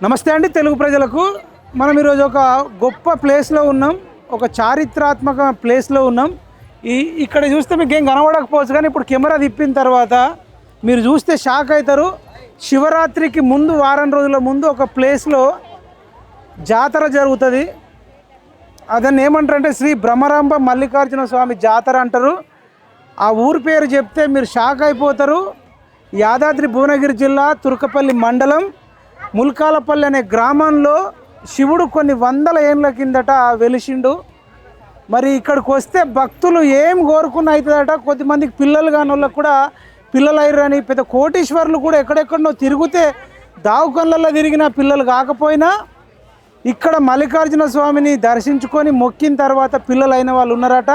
నమస్తే అండి తెలుగు ప్రజలకు. మనం ఈరోజు ఒక గొప్ప ప్లేస్లో ఉన్నాం, ఒక చారిత్రాత్మక ప్లేస్లో ఉన్నాం. ఇక్కడ చూస్తే మీకు ఏం కనబడకపోవచ్చు, కానీ ఇప్పుడు కెమెరా తిప్పిన తర్వాత మీరు చూస్తే షాక్ అవుతారు. శివరాత్రికి ముందు వారం రోజుల ముందు ఒక ప్లేస్లో జాతర జరుగుతుంది. అదని ఏమంటారంటే శ్రీ బ్రహ్మరాంబ మల్లికార్జున స్వామి జాతర అంటారు. ఆ ఊరి పేరు చెప్తే మీరు షాక్ అయిపోతారు. యాదాద్రి భువనగిరి జిల్లా తుర్కపల్లి మండలం ముల్కాలపల్లి అనే గ్రామంలో శివుడు కొన్ని వందల ఏళ్ళ కిందట వెలిసిండు. మరి ఇక్కడికి వస్తే భక్తులు ఏం కోరుకున్న అవుతుందట. కొద్దిమందికి పిల్లలు కాని వాళ్ళకు కూడా పిల్లలు అయ్యారని, పెద్ద కోటీశ్వరులు కూడా ఎక్కడెక్కడో తిరిగితే దావుకళ్ళల్లో తిరిగిన పిల్లలు కాకపోయినా ఇక్కడ మల్లికార్జున స్వామిని దర్శించుకొని మొక్కిన తర్వాత పిల్లలు అయిన వాళ్ళు ఉన్నారట.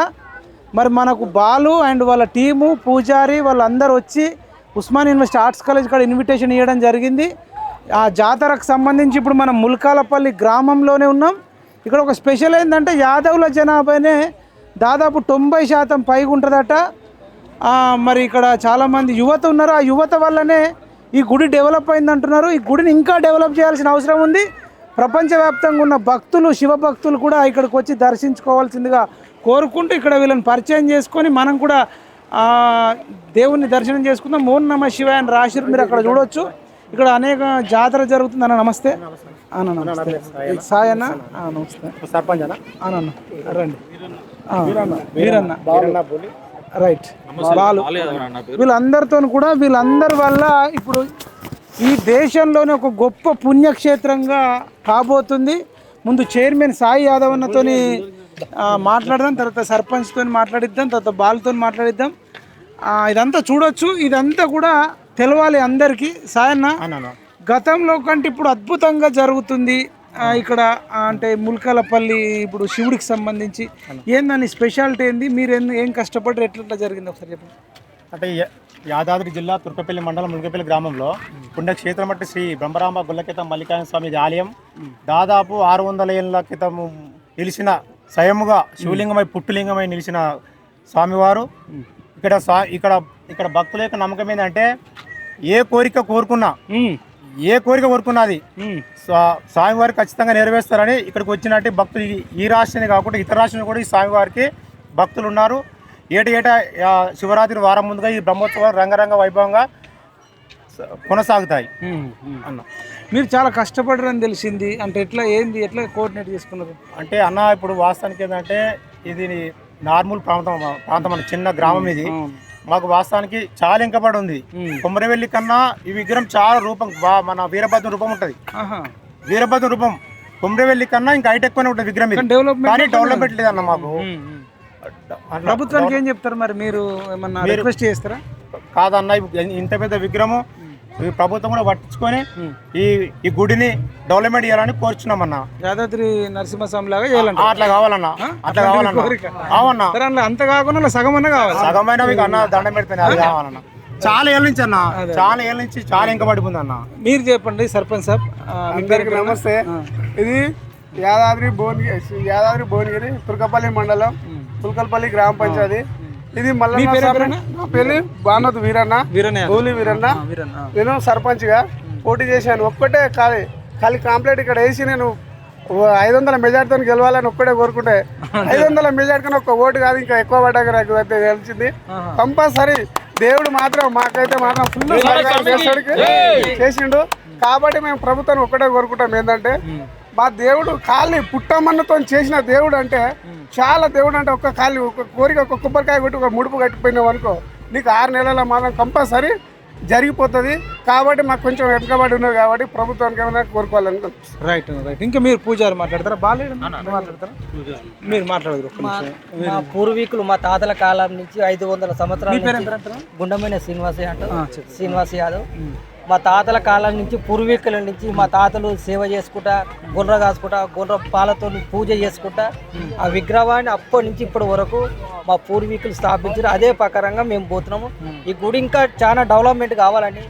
మరి మనకు బాలు అండ్ వాళ్ళ టీము పూజారి వాళ్ళందరూ వచ్చి ఉస్మాన్ యూనివర్సిటీ ఆర్ట్స్ కాలేజ్ కాడ ఇన్విటేషన్ ఇవ్వడం జరిగింది. ఆ జాతరకు సంబంధించి ఇప్పుడు మనం ముల్కాలపల్లి గ్రామంలోనే ఉన్నాం. ఇక్కడ ఒక స్పెషల్ ఏంటంటే యాదవుల జనాభానే దాదాపు 90% పైగా ఉంటుందట. మరి ఇక్కడ చాలామంది యువత ఉన్నారు. ఆ యువత వల్లనే ఈ గుడి డెవలప్ అయింది అంటున్నారు. ఈ గుడిని ఇంకా డెవలప్ చేయాల్సిన అవసరం ఉంది. ప్రపంచవ్యాప్తంగా ఉన్న భక్తులు, శివభక్తులు కూడా ఇక్కడికి వచ్చి దర్శించుకోవాల్సిందిగా కోరుకుంటూ ఇక్కడ వీళ్ళని పరిచయం చేసుకొని మనం కూడా దేవుణ్ణి దర్శనం చేసుకుందాం. ఓం నమః శివాయ అని రాసిరు, మీరు అక్కడ చూడవచ్చు. ఇక్కడ అనేక జాతర జరుగుతుంది. అన్న నమస్తే. అన్న నమస్తే. సాయి అన్న నమస్తే. సర్పంచ్ అన్న రండి. వీరన్న రైట్. బాలు వీళ్ళందరితో కూడా వీళ్ళందరి వల్ల ఇప్పుడు ఈ దేశంలోనే ఒక గొప్ప పుణ్యక్షేత్రంగా కాబోతుంది. ముందు చైర్మన్ సాయి యాదవ్ అన్నతో మాట్లాడదాం, తర్వాత సర్పంచ్తో మాట్లాడిద్దాం, తర్వాత బాలుతో మాట్లాడిద్దాం. ఇదంతా చూడొచ్చు. ఇదంతా కూడా తెలవాలి అందరికీ. సాయన్న, గతంలో కంటే ఇప్పుడు అద్భుతంగా జరుగుతుంది ఇక్కడ. అంటే ముల్కాలపల్లి ఇప్పుడు శివుడికి సంబంధించి ఏందని స్పెషాలిటీ ఏంది, మీరు ఏం కష్టపడి ఎట్లా జరిగింది ఒకసారి చెప్పండి. అంటే యాదాద్రి జిల్లా తుర్కపల్లి మండలం ముల్కపల్లి గ్రామంలో పుణ్యక్షేత్రం అంటే శ్రీ బ్రహ్మరాంబ గుల్లకేతం మల్లికార్జున స్వామి ఆలయం. దాదాపు 600 ఏళ్ళ క్రితం నిలిచిన స్వయముగా శివలింగమై పుట్టులింగమై నిలిచిన స్వామివారు. ఇక్కడ భక్తుల యొక్క నమ్మకం ఏంటంటే ఏ కోరిక కోరుకున్నది స్వామివారికి ఖచ్చితంగా నెరవేరుస్తారని ఇక్కడికి వచ్చినట్టు భక్తులు ఈ రాష్ట్రాన్ని కాకుండా ఇతర రాష్ట్రాలు కూడా ఈ స్వామివారికి భక్తులు ఉన్నారు. ఏటా శివరాత్రి వారం ముందుగా ఈ బ్రహ్మోత్సవాలు రంగరంగ వైభవంగా కొనసాగుతాయి. అన్న, మీరు చాలా కష్టపడరని తెలిసింది. అంటే ఎట్లా కోఆర్డినేట్ చేసుకున్నారు? అంటే అన్న, ఇప్పుడు వాస్తవానికి ఏంటంటే ఇది నార్మల్ ప్రాంతం అన్న, చిన్న గ్రామం ఇది. మాకు వాస్తవానికి చాలా ఇంకబడి ఉంది. కొమ్మరవెల్లి కన్నా ఈ విగ్రహం చాలా రూపం, మన వీరభద్ర రూపం ఉంటుంది. వీరభద్ర రూపం కొమ్మరవెల్లి కన్నా ఇంకా హైట్ ఎక్కువనే ఉంటుంది విగ్రహం, కానీ డెవలప్మెంట్ లేదన్న. మాకు ప్రభుత్వానికి ఏం చెప్తారు మరి? మీరు ఏమన్నా రిక్వెస్ట్ చేస్తారా? కాదన్న, ఇంత పెద్ద విగ్రహము ప్రభుత్వం కూడా పట్టించుకొని ఈ గుడిని డెవలప్మెంట్ చేయాలని కోరుచున్నామన్న. యాదాద్రి నరసింహస్వామి లాగా చేయాలంట. అట్లా కావాలన్నా. అంత కాకుండా సగమన్నా కావాలి. సగమైన మీకు అన్న దండం పెడితేనే అది కావాలన్న. చాలా ఏళ్ళ నుంచి అన్న, చాలా ఏళ్ళ నుంచి చాలా ఇంకా పడిపోయింది అన్న. మీరు చెప్పండి సర్పంచ్ సాబ్. అందరికి నమస్తే. ఇది యాదాద్రి భువనగిరి తుర్కపల్లి మండలం తుల్కల్పల్లి గ్రామ పంచాయతీ. ఇది మళ్ళీ పెళ్లి బానత్ వీరన్న, గోలి వీరన్న. నేను సర్పంచ్ గా పోటీ చేశాను. ఒక్కటే ఖాళీ కాంప్లైంట్ ఇక్కడ వేసి నేను 500 మెజార్టీతో గెలవాలని ఒక్కటే కోరుకుంటే 500 మెజార్టీ కన్నా ఒక్క ఓటు కాదు, ఇంకా ఎక్కువ పడ్డాక నాకు తెలిసింది. కంపల్సరీ దేవుడు మాత్రం మాకైతే మాత్రం ఫుల్ చేసిండు. కాబట్టి మేము ప్రభుత్వాన్ని ఒక్కటే కోరుకుంటాం ఏంటంటే, మా దేవుడు కాళ్ళని పుట్టమన్నతో చేసిన దేవుడు అంటే చాలా దేవుడు అంటే ఒక్క కోరిక, ఒక కొబ్బరికాయ కొట్టి ఒక ముడుపు కట్టిపోయినావు అనుకో, నీకు 6 నెలల మాత్రం కంపల్సరీ జరిగిపోతుంది. కాబట్టి మాకు కొంచెం వెనకబడి ఉన్నది కాబట్టి ప్రభుత్వానికి ఏమైనా కోరుకోవాలనుకుంటున్నాం. రైట్. ఇంకా మీరు పూజారి మాట్లాడతారా? బాగాలేదు మాట్లాడతారా? మీరు మాట్లాడదు. మా పూర్వీకులు, మా తాతల కాలం నుంచి 500 సంవత్సరాల గుండమైన శ్రీనివాస్ యాదవ్. మా తాతల కాలం నుంచి, పూర్వీకుల నుంచి మా తాతలు సేవ చేసుకుంటా, గుర్ర కాసుకుంటా, గుర్ర పాలతో పూజ చేసుకుంటా ఆ విగ్రహాన్ని అప్పటి నుంచి ఇప్పటి వరకు మా పూర్వీకులు స్థాపించారు. అదే ప్రకారంగా మేము పోతున్నాము. ఈ గుడి ఇంకా చాలా డెవలప్మెంట్ కావాలని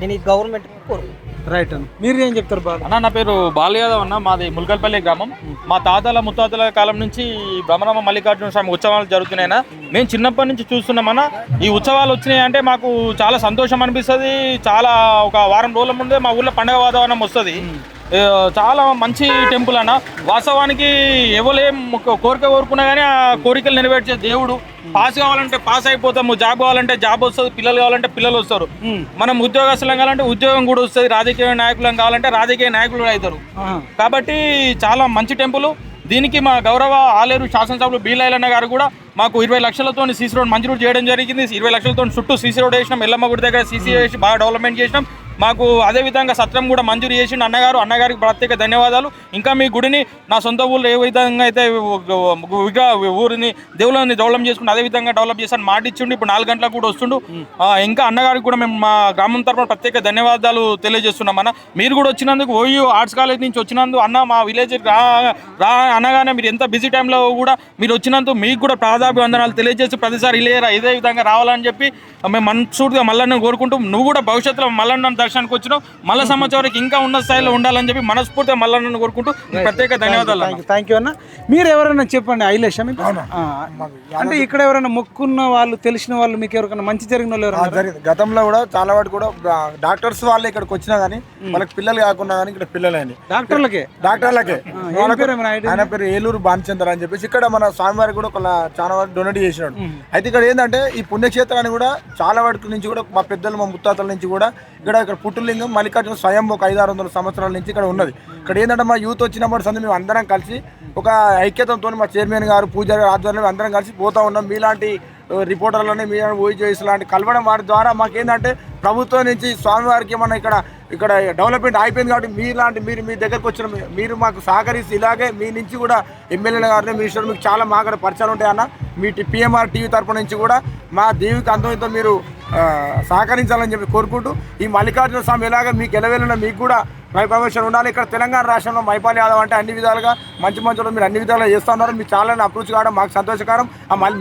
నేను ఈ గవర్నమెంట్ కోరుకుంటున్నాను. రైట్ అన్న, మీరు ఏం చెప్తారు? అన్న, నా పేరు బాలు యాదవ్ అన్న, మాది ముల్కల్పల్లి గ్రామం. మా తాతల ముత్తాతల కాలం నుంచి బ్రహ్మరాంబ మల్లికార్జున స్వామి ఉత్సవాలు జరుగుతున్నాయన్న. మేము చిన్నప్పటి నుంచి చూస్తున్నామన్న. ఈ ఉత్సవాలు వచ్చినాయి అంటే మాకు చాలా సంతోషం అనిపిస్తుంది. చాలా ఒక వారం రోజుల ముందే మా ఊళ్ళో పండగ వాతావరణం వస్తుంది. చాలా మంచి టెంపుల్ అన్న. వాస్తవానికి ఎవరేం కోరిక కోరుకున్నా కానీ ఆ కోరికలు నెరవేర్చే దేవుడు. పాస్ కావాలంటే పాస్ అయిపోతాము, జాబ్ కావాలంటే జాబ్ వస్తుంది, పిల్లలు కావాలంటే పిల్లలు వస్తారు, మనం ఉద్యోగస్తులం కావాలంటే ఉద్యోగం కూడా వస్తుంది, రాజకీయ నాయకులం కావాలంటే రాజకీయ నాయకులు అవుతారు. కాబట్టి చాలా మంచి టెంపుల్. దీనికి మా గౌరవ ఆలేరు శాసనసభ్యులు బి లైలన్న గారు కూడా మాకు 20 లక్షలతో సీసీ రోడ్ మంజూరు చేయడం జరిగింది. 20 లక్షలతో చుట్టూ సీసీ రోడ్ వేసినాం, ఎల్లమ్మ గుడి దగ్గర సీసీ వేసి బాగా డెవలప్మెంట్ చేసినాం. మాకు అదేవిధంగా సత్రం కూడా మంజూరు చేసిండు అన్నగారికి ప్రత్యేక ధన్యవాదాలు. ఇంకా మీ గుడిని నా సొంత ఊళ్ళో ఏ విధంగా అయితే ఊరిని దేవుళ్ళని డెవలప్ చేసుకుంటూ అదేవిధంగా డెవలప్ చేసాను మాట ఇచ్చిండు. ఇప్పుడు 4 గంటలకు కూడా వస్తుండు. ఇంకా అన్నగారికి కూడా మేము మా గ్రామం తరఫున ప్రత్యేక ధన్యవాదాలు తెలియజేస్తున్నాం. అన్న మీరు కూడా వచ్చినందుకు ఓయూ ఆర్ట్స్ కాలేజ్ నుంచి వచ్చినందుకు అన్న మా విలేజ్ రా అనగానే మీరు ఎంత బిజీ టైంలో కూడా మీరు వచ్చినందుకు మీకు కూడా ప్రాధాభివందనాలు తెలియజేసి ప్రతిసారి ఇదే విధంగా రావాలని చెప్పి మేము మనస్ఫూర్తిగా మల్లన్న కోరుకుంటూ నువ్వు కూడా భవిష్యత్తులో మల్లన్న దర్శనానికి వచ్చినావు, మళ్ళీ సంవత్సరానికి ఇంకా ఉన్న స్థాయిలో ఉండాలని చెప్పి మనస్ఫూర్తిగా మల్లన్నను కోరుకుంటూ ప్రత్యేక ధన్యవాదాలు. థ్యాంక్ యూ అన్న. మీరు ఎవరైనా చెప్పండి ఐలేష్ అంటే ఇక్కడ ఎవరైనా మొక్కున్న వాళ్ళు తెలిసిన వాళ్ళు మీకు ఎవరికైనా మంచి జరిగిన వాళ్ళు ఎవరైనా? గతంలో కూడా చాలా వాటి కూడా డాక్టర్స్ వాళ్ళు ఇక్కడికి వచ్చినా గానీ వాళ్ళకి పిల్లలు కాకుండా కానీ ఇక్కడ పిల్లలని డాక్టర్లకే ఆయన పేరు ఏలూరు భానుచంద్ర అని చెప్పేసి ఇక్కడ మన స్వామివారికి కూడా చాలా వరకు డొనేట్ చేసినాడు. అయితే ఇక్కడ ఏంటంటే ఈ పుణ్యక్షేత్రాన్ని కూడా చాలా వాటి నుంచి కూడా మా పెద్దలు మా ముత్తాతల నుంచి కూడా ఇక్కడ పుట్టులింగం మల్లికార్జున స్వయం ఒక 500-600 సంవత్సరాల నుంచి ఇక్కడ ఉన్నది. ఇక్కడ ఏంటంటే మా యూత్ వచ్చినప్పుడు సంది మేము అందరం కలిసి ఒక ఐక్యతతో మా చైర్మన్ గారు పూజారి గారు ఆధ్వర్యంలో అందరం కలిసి పోతా ఉన్నాం. మీలాంటి రిపోర్టర్లని మీ ఓజీఎస్ లాంటి కలవడం వారి ద్వారా మాకేంటంటే ప్రభుత్వం నుంచి స్వామివారికి మన ఇక్కడ డెవలప్మెంట్ అయిపోయింది. కాబట్టి మీలాంటి మీ దగ్గరకు వచ్చిన మీరు మాకు సహకరిస్తే ఇలాగే మీ నుంచి కూడా ఎమ్మెల్యేలు గారిని మినిస్టర్ మీకు చాలా మా అక్కడ పరిచయాలు ఉంటాయన్న. మీ పిఎంఆర్ టీవీ తరపు నుంచి కూడా మా దేవికి అంతమంతో మీరు సహకరించాలని చెప్పి కోరుకుంటూ ఈ మల్లికార్జున స్వామి ఎలాగ మీకు ఎలవేళ మీకు కూడా ప్రమోషన్ ఉండాలి. ఇక్కడ తెలంగాణ రాష్ట్రంలో మైపాల్ యాదవ్ అంటే అన్ని విధాలుగా మంచి మీరు అన్ని విధాలుగా చేస్తూ ఉన్నారు. మీరు చాలా అప్రోచ్ కావడం మాకు సంతోషకరం.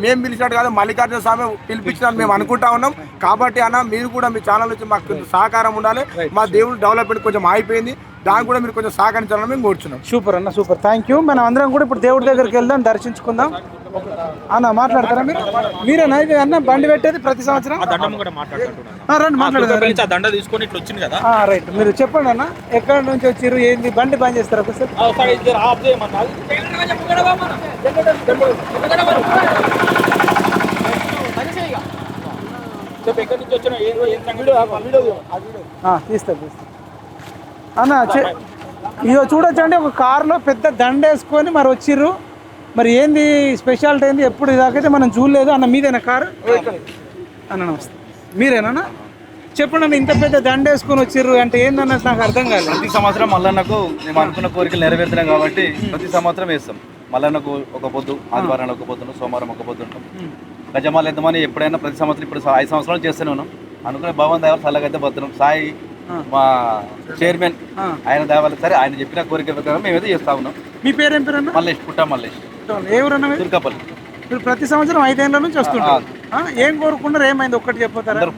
మేము పిలిచినట్టు కాదు మల్లికార్జున స్వామి పిలిపించినట్టు మేము అనుకుంటా ఉన్నాం. కాబట్టి అన్న మీరు కూడా మీ ఛానల్ నుంచి మాకు సహకారం ఉండాలి. మా దేవుడు డెవలప్మెంట్ కొంచెం అయిపోయింది, దానికి కూడా మీరు కొంచెం సహకరించాలని మేము కోరుచున్నాం. సూపర్ అన్న, సూపర్. Thank you. మనం అందరం కూడా ఇప్పుడు దేవుడి దగ్గరికి వెళ్దాం, దర్శించుకుందాం. అన్న మాట్లాడతారా మీరేనా ఇది అన్న బండి పెట్టేది ప్రతి సంవత్సరం? రండి మాట్లాడతారు. దండ తీసుకొని ఇట్లా వచ్చింది కదా. రైట్, మీరు చెప్పండి అన్న ఎక్కడి నుంచి వచ్చారు, ఏంది బండి బంద్ చేస్తారా ఒకసారి? తీస్తా అన్న. ఇగో చూడొచ్చండి, ఒక కారులో పెద్ద దండ వేసుకొని మరి వచ్చిర్రు. మరి ఏంది స్పెషాలిటీ ఏంది? ఎప్పుడు ఇదాకైతే మనం చూడలేదు. అన్న మీదేనా కారు? అన్న నమస్తే, మీరేనా? చెప్పండి అన్న, ఇంత పెద్ద దండ వేసుకొని వచ్చిర్రు అంటే ఏందన్నది నాకు అర్థం కాలేదు. ప్రతి సంవత్సరం మల్లన్నకు మేము అనుకున్న కోరికలు నెరవేరుతున్నాం కాబట్టి ప్రతి సంవత్సరం వేస్తాం. మల్లన్నకు ఒక పొద్దు, ఆదివారంలో ఒక పొద్దును, సోమవారం ఒక పొద్దుంటాం. గజమాల ఎద్దమని ఎప్పుడైనా ప్రతి సంవత్సరం ఇప్పుడు 5 సంవత్సరాలు చేస్తూనే ఉన్నాం. అనుకునే భగవాన్ దయవల్ల చల్లగైతే భద్రం. సాయి మా చైర్మన్ ఆయన దయవల్ల సరే ఆయన చెప్పిన కోరిక ప్రకారం మేమైతే చేస్తా ఉన్నాం. మీ పేరేం పేరు అన్న? మల్లేష్, పుట్ట మల్లేష్. ఏ ఊరన్నా? తుర్కపల్లి. మీరు ప్రతి సంవత్సరం 5 ఏళ్ళ నుంచి వస్తుంటారు. ఏం కోరుకుంటారు? ఏమైంది ఒక్కటి చెప్పతారా? అందరు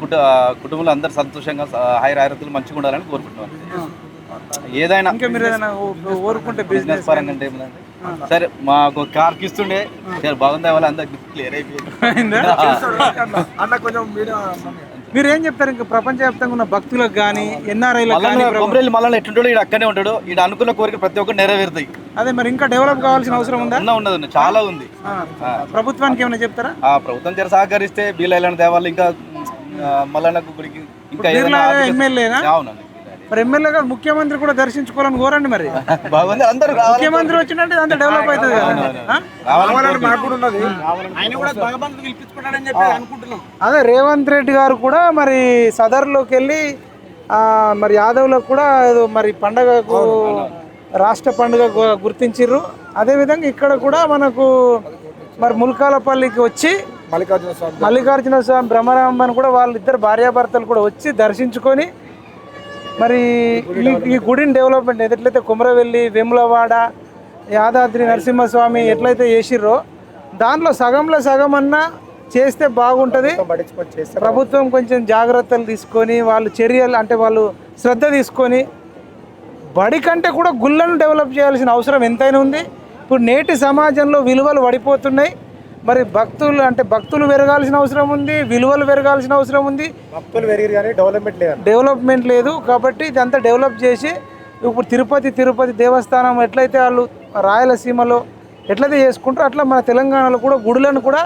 కుటుంబంలో అందరు సంతోషంగా ఆయురారోగ్యాలు మంచిగా ఉండాలని కోరుకుంటున్నాం. ఏదైనా ఇంకా మీరు ఏదైనా కోరుకుంటే బిజినెస్ పరంగా అంటే సరే మాకు కార్ ఇస్తుండే బాగుంది వాళ్ళు అందరు క్లియర్ అయిపోయింది. అన్న కొంచెం మీరు ఏం చెప్తారు ఇంకా ప్రపంచవ్యాప్తంగా ఉన్న భక్తులకు కానీ ఎన్ఆర్ఐలకు కొమరేలి మళ్ళీ ఎట్లుంటాడు ఇక్కడ అక్కడే ఉంటాడు. ఇక్కడ అనుకున్న కోరిక ప్రతి ఒక్కరు నెరవేరుతాయి. అదే మరి ఇంకా డెవలప్ కావాల్సిన అవసరం ఉందా? ఉన్నది చాలా ఉంది. ప్రభుత్వానికి ఏమైనా చెప్తారా? ప్రభుత్వం జర సహకరిస్తే బీలైలాంటి దేవాళ్ళు ఇంకా మల్లన్నకు గుడికి ఇంకా ఎమ్మెల్యేనా? అవునండి. మరి ఎమ్మెల్యే గారు ముఖ్యమంత్రి కూడా దర్శించుకోవాలని కోరండి. మరి బాగుంది, అందరూ ముఖ్యమంత్రి వచ్చినట్టు అంత డెవలప్ అవుతుంది కదా. అదే రేవంత్ రెడ్డి గారు కూడా మరి సదర్లోకి వెళ్ళి మరి యాదవ్లకు కూడా మరి పండగకు రాష్ట్ర పండుగ గుర్తించిర్రు. అదేవిధంగా ఇక్కడ కూడా మనకు మరి ముల్కాలపల్లికి వచ్చి మల్లికార్జున స్వామి బ్రహ్మరాంబని కూడా వాళ్ళిద్దరు భార్యాభర్తలు కూడా వచ్చి దర్శించుకొని మరి ఈ గుడిని డెవలప్మెంట్ ఎట్లయితే కుమరవెల్లి, వేములవాడ, యాదాద్రి నరసింహస్వామి ఎట్లయితే చేసిర్రో దాంట్లో సగంలో సగం అన్నా చేస్తే బాగుంటుంది. ప్రభుత్వం కొంచెం జాగ్రత్తలు తీసుకొని వాళ్ళు చర్యలు అంటే వాళ్ళు శ్రద్ధ తీసుకొని బడి కంటే కూడా గుళ్ళను డెవలప్ చేయాల్సిన అవసరం ఎంతైనా ఉంది. ఇప్పుడు నేటి సమాజంలో విలువలు పడిపోతున్నాయి. మరి భక్తులు పెరగాల్సిన అవసరం ఉంది, విలువలు పెరగాల్సిన అవసరం ఉంది. భక్తులు పెరిగారు కానీ డెవలప్మెంట్ లేదు. కాబట్టి ఇదంతా డెవలప్ చేసి ఇప్పుడు తిరుపతి దేవస్థానం ఎట్లయితే వాళ్ళు రాయలసీమలో ఎట్లయితే చేసుకుంటారో అట్లా మన తెలంగాణలో కూడా గుడులను కూడా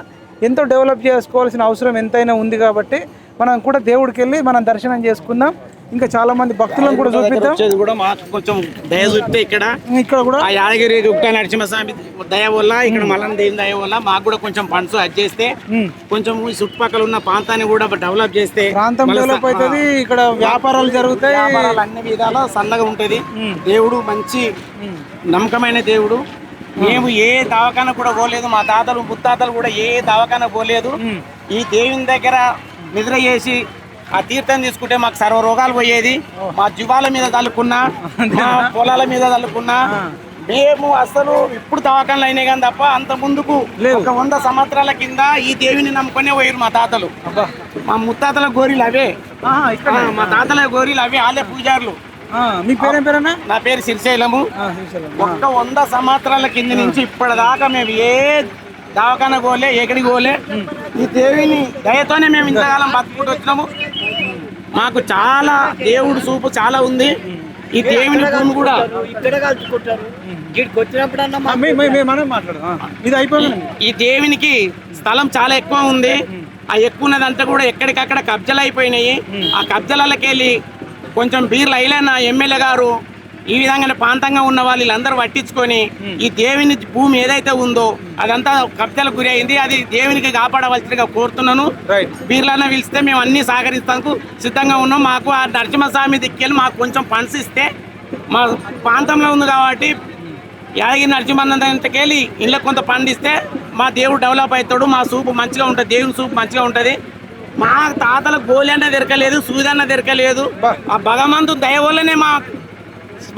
ఎంతో డెవలప్ చేసుకోవాల్సిన అవసరం ఎంతైనా ఉంది కాబట్టి మనం కూడా దేవుడికి వెళ్ళి మనం దర్శనం చేసుకుందాం. ఇంకా చాలా మంది భక్తులను కూడా చూపిద్దాం. కూడా మాకు కొంచెం దయ చూపితే ఇక్కడ కూడా ఆ యాదగిరి గుట్ట నరసింహస్వామి దయ వల్ల ఇక్కడ మల్లన్న దేవి దయ వల్ల మాకు కూడా కొంచెం ఫండ్స్ చేస్తే కొంచెం ఈ చుట్టుపక్కల ఉన్న ప్రాంతాన్ని కూడా డెవలప్ చేస్తే ప్రాంతం డెవలప్ అవుతుంది. ఇక్కడ వ్యాపారాలు జరుగుతాయి, వ్యాపారాలు అన్ని విధాలా సన్నగా ఉంటది. దేవుడు మంచి నమ్మకమైన దేవుడు. మేము ఏ దవాఖాన కూడా పోలేదు, మా తాతలు ముత్తాతలు కూడా ఏ దవాఖాన పోలేదు. ఈ దేవుని దగ్గర నిద్ర చేసి ఆ తీర్థం తీసుకుంటే మాకు సర్వ రోగాలు పోయేది. మా జీవాల మీద తల్లుకున్నా, మా పొలాల మీద తల్లుకున్నా, మేము అసలు ఇప్పుడు దవాఖానలు అయినాయి కానీ తప్ప అంత ముందుకు ఒక 100 సంవత్సరాల కింద ఈ దేవిని నమ్ముకునే పోయారు మా తాతలు. మా ముత్తాతల గోరీలు అవే, మా తాతల గోరీలు అవే, వాళ్ళే పూజారులు. మీ పేరేం పేరన్నా? నా పేరు శ్రీశైలము. ఒక్క 100 సంవత్సరాల కింద నుంచి ఇప్పటిదాకా మేము ఏ దవాఖాన పోలే, ఎక్కడికి పోలే. ఈ దేవిని దయతోనే మేము ఇంతకాలం బతుకుంటూ వచ్చినాము. మాకు చాలా దేవుడు చూపు చాలా ఉంది. ఈ దేవుని భూమి కూడా ఇక్కడే కలుసుకుంటారు. ఇక్కడికి వచ్చినప్పుడన్నా ఇది అయిపోయింది. ఈ దేవునికి స్థలం చాలా ఎక్కువ ఉంది. ఆ ఎక్కువ ఉన్నదంతా కూడా ఎక్కడికక్కడ కబ్జాలు అయిపోయినాయి. ఆ కబ్జాలకి వెళ్ళి కొంచెం బీర్లు అయిన ఎమ్మెల్యే గారు ఈ విధంగా ప్రాంతంగా ఉన్న వాళ్ళందరూ పట్టించుకొని ఈ దేవుని భూమి ఏదైతే ఉందో అదంతా కబ్జాలకు గురి అయింది. అది దేవునికి కాపాడవలసిగా కోరుతున్నాను. బీర్లన్నా పిలిస్తే మేము అన్ని సహకరిస్తానికి సిద్ధంగా ఉన్నాం. మాకు ఆ నరసింహస్వామి దిక్కెళ్ళి మాకు కొంచెం ఫండ్స్ ఇస్తే, మా ప్రాంతంలో ఉంది కాబట్టి యాదగిరి నరసింహన్నకెళ్ళి ఇళ్ళకి కొంత ఫండ్ ఇస్తే మా దేవుడు డెవలప్ అవుతాడు. మా సూపు మంచిగా ఉంటుంది, దేవుని సూపు మంచిగా ఉంటుంది. మా తాతలకు గోలి అన్న దొరకలేదు, సూదన్న దొరకలేదు. ఆ భగవంతు దయ వల్లనే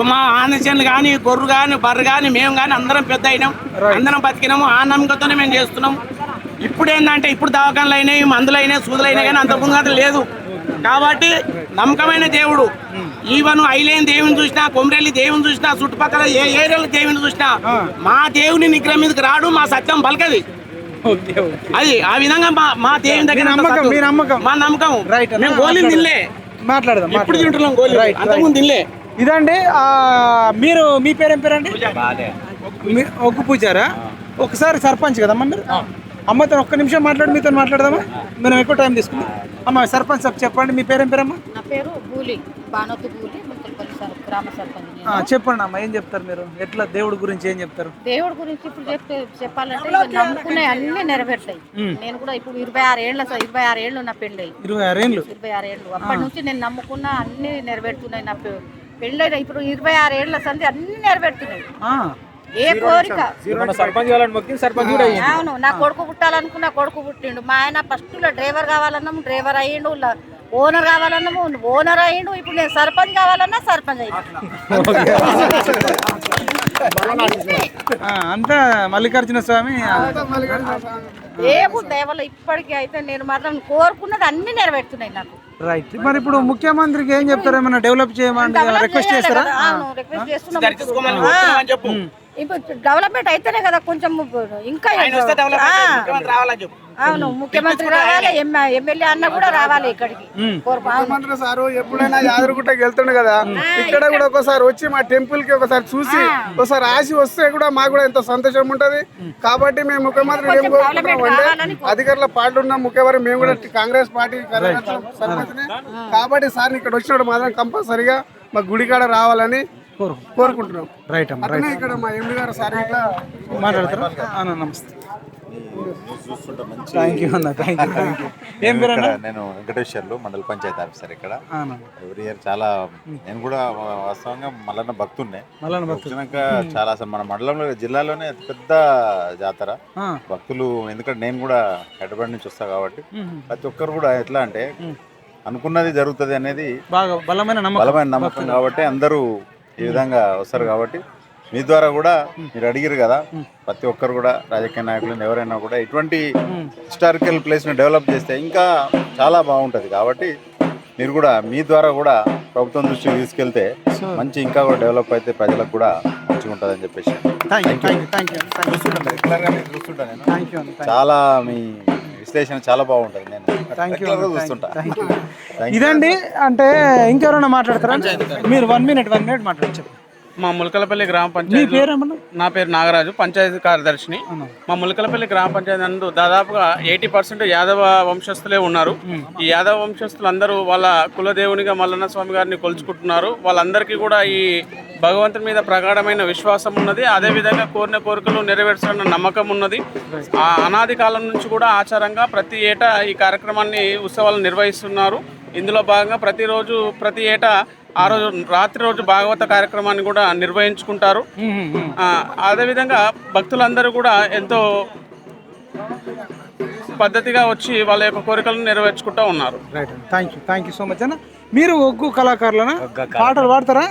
మా ఆనచన్లు కానీ, గొర్రెలు కానీ, బర్రె కానీ, మేము కానీ అందరం పెద్ద అయినాం, అందరం బతికినాము. ఆ నమ్మకంతోనే మేము చేస్తున్నాం. ఇప్పుడు ఏంటంటే ఇప్పుడు దవాఖానలు అయినాయి, మందులు అయినాయి, సూదులు అయినాయి, కానీ అంత ముందు లేదు. కాబట్టి నమ్మకమైన దేవుడు. ఈవెన్ ఐలేని దేవుని చూసినా, కొమరెల్లి దేవుని చూసినా, చుట్టుపక్కల ఏ ఏరియాలో దేవుని చూసినా మా దేవుని నిగ్రహం మీదకి రాడు, మా సత్యం పలకది. అది ఆ విధంగా మా దేవుని దగ్గర మా నమ్మకం. మేము గోళీలు తినలే, మాట్లాడదాం. ఇప్పుడు తింటున్నాం గోళీ, అంతకుముందు తినలే. ఇదండి. మీరు మీ పేరేం పేరండి? ఒగ్గు పూజారా? ఒకసారి సర్పంచ్ కదమ్మా మీరు? అమ్మతో ఒక్క నిమిషం మాట్లాడి మీతో మాట్లాడదామా? మనం ఎక్కువ టైం తీసుకుందాం. అమ్మ సర్పంచ్ సార్ చెప్పండి, మీ పేరేం పేరమ్మా? నా పేరు బూలి, బానోతు బూలి, మున్సిపల్ గ్రామ సర్పంచ్. చెప్పండి అమ్మా, ఏం చెప్తారు మీరు? ఎట్లా దేవుడి గురించి ఏం చెప్తారు? దేవుడి గురించి ఇప్పుడు చెప్పాలంటే నమ్ముకునే అన్ని నెరవేర్తాయి. నేను కూడా ఇప్పుడు 26 ఏళ్ళు నా పెళ్ళి. 26 ఏళ్ళు అప్పటి నుంచి నేను నమ్ముకున్న అన్ని నెరవేరుతున్నాయి. నా పెళ్ళి ఇప్పుడు 26 ఏళ్ళ సంది అన్ని నెరవేరుతున్నాయి. ఏ కోరిక అవును. నా కొడుకు పుట్టాలనుకున్నా కొడుకు పుట్టిండు. మా ఆయన ఫస్ట్ లో డ్రైవర్ కావాలన్నాము, డ్రైవర్ అయ్యిండు. ఓనర్ కావాలన్నాము, ఓనర్ అయ్యిండు. ఇప్పుడు నేను సర్పంచ్ కావాలన్నా సర్పంచ్ అయ్యిండు. అంతా మల్లికార్జున స్వామి దేవుడు దయవల్ల ఇప్పటికీ అయితే నేను మాత్రం కోరుకున్నది అన్ని నెరవేరుతున్నాయి నాకు. రైట్. మరి ఇప్పుడు ముఖ్యమంత్రికి ఏం చెప్తారు? ఏమైనా డెవలప్ చేయమని రిక్వెస్ట్ చేస్తారా? రిక్వెస్ట్ చేస్తున్నాం. ఇప్పుడు డెవలప్మెంట్ అయితేనే కదా కొంచెం ఇంకా. అవును, ముఖ్యమంత్రి రావాలి, ఎమ్మెల్యే అన్న కూడా రావాలి ఇక్కడికి. ముఖ్యమంత్రి సారు ఎప్పుడైనా యాదగిరిగుట్టకి వెళ్తుండే కదా, ఇక్కడ కూడా ఒకసారి వచ్చి మా టెంపుల్ కి ఒకసారి చూసి ఒకసారి ఆసి వస్తే కూడా మాకు కూడా ఎంతో సంతోషం ఉంటది. కాబట్టి మేము ముఖ్యమంత్రి ఏం కోరుకుంటున్నాం అంటే అధికారుల పార్టీ ఉన్న ముఖ్యమంత్రి మేము కూడా కాంగ్రెస్ పార్టీ సర్పంచ్ని. కాబట్టి సార్ ఇక్కడ వచ్చినప్పుడు మాత్రం కంపల్సరీగా మా గుడికాడ రావాలని కోరుకుంటున్నాం. రైట్ అమ్మా, రైట్. ఇక్కడ మా ఎండి గారు సార్ ఇట్లా మాట్లాడతారా? నమస్తే. థ్యాంక్ యూ అన్న, థ్యాంక్ యూ. ఏం పేరు అన్న? నేను వెంకటేశ్వర్లు, మండల పంచాయతీ ఆఫీసర్ ఇక్కడ. ఎవ్రీ ఇయర్ చాలా, నేను కూడా వాస్తవంగా మల్లన్న భక్తున్నే. వచ్చినాక చాలా అసలు మన మండలంలో జిల్లాలోనే అతి పెద్ద జాతర భక్తులు. ఎందుకంటే నేను కూడా హైదరాబాద్ నుంచి వస్తా కాబట్టి ప్రతి ఒక్కరు కూడా ఎట్లా అంటే అనుకున్నది జరుగుతుంది అనేది బలమైన నమ్మకం కాబట్టి అందరూ ఈ విధంగా వస్తారు. కాబట్టి మీ ద్వారా కూడా మీరు అడిగారు కదా, ప్రతి ఒక్కరు కూడా రాజకీయ నాయకులను ఎవరైనా కూడా ఇటువంటి హిస్టారికల్ ప్లేస్ని డెవలప్ చేస్తే ఇంకా చాలా బాగుంటుంది. కాబట్టి మీరు కూడా మీ ద్వారా కూడా ప్రభుత్వం దృష్టికి తీసుకెళ్తే మంచి ఇంకా కూడా డెవలప్ అయితే ప్రజలకు కూడా మంచిగా ఉంటుంది అని చెప్పేసి చూస్తుంటాను. రెగ్యులర్గా మీరు చూస్తుంటాను నేను. చాలా మీ విశ్లేషణ చాలా బాగుంటుంది. నేను regular గా చూస్తుంటా. ఇదండి అంటే ఇంకెవరైనా మాట్లాడతారా? మీరు 1 minute మాట్లాడచ్చు. మా ములకలపల్లి గ్రామ మీ పంచాయతీ, పేరేమన్నా? నా పేరు నాగరాజు, పంచాయతీ కార్యదర్శిని. మా ములకలపల్లి గ్రామ పంచాయతీ నందు దాదాపుగా 80% యాదవ వంశస్థులే ఉన్నారు. ఈ యాదవ వంశస్థులందరూ వాళ్ళ కులదేవునిగా మల్లన్న స్వామి గారిని కొలుచుకుంటున్నారు. వాళ్ళందరికీ కూడా ఈ భగవంతుని మీద ప్రగాఢమైన విశ్వాసం ఉన్నది. అదేవిధంగా కోరిన కోరికలు నెరవేర్చాలన్న నమ్మకం ఉన్నది. ఆ అనాది కాలం నుంచి కూడా ఆచారంగా ప్రతి ఏటా ఈ కార్యక్రమాన్ని ఉత్సవాలు నిర్వహిస్తున్నారు. ఇందులో భాగంగా ప్రతి ఏటా ఆ రోజు రాత్రి రోజు భాగవత కార్యక్రమాన్ని కూడా నిర్వహించుకుంటారు. అదేవిధంగా భక్తులందరూ కూడా ఎంతో పద్ధతిగా వచ్చి వాళ్ళ యొక్క కోరికలను నెరవేర్చుకుంటూ ఉన్నారు. థ్యాంక్ యూ సో మచ్ అన్న. మీరు ఒగ్గు కళాకారులనా? పాటలు పాడతారా?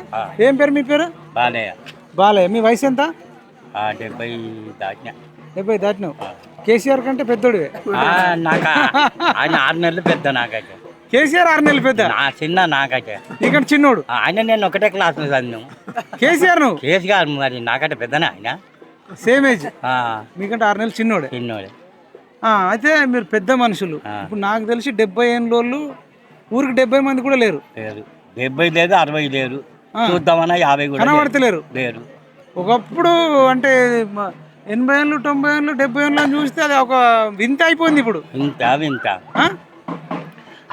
ఏం పేరు మీ పేరు? బాలయ్య. మీ వయసు ఎంత? 70 దాటినావు. కేసీఆర్ కంటే పెద్దోడివే. ఆయన 6 నెలలు పెద్ద నాకైతే. కేసీఆర్ 6 నెలలు పెద్ద, చిన్న నాకైతే. ఇక్కడ చిన్నోడు. ఆయన నేను ఒకటే క్లాస్ చదివాను. కేసీఆర్ నువ్వు? కేసీఆర్ మరి నాకంటే పెద్దనే ఆయన. Same age. మీకంటే 6 నెలలు చిన్నోడే. అయితే మీరు పెద్ద మనుషులు. ఇప్పుడు నాకు తెలిసి 70 ఏళ్ళోళ్ళు ఊరికి 70 మంది కూడా లేరు. 70 లేదు, 60 లేరు, చూద్దామన్నా 50 కూడా కనబడతలేరు. లేరు. ఒకప్పుడు అంటే 80 ఏళ్ళు, 90 ఏళ్ళు, 70 ఏళ్ళు చూస్తే అది ఒక వింత అయిపోయింది ఇప్పుడు. వింత.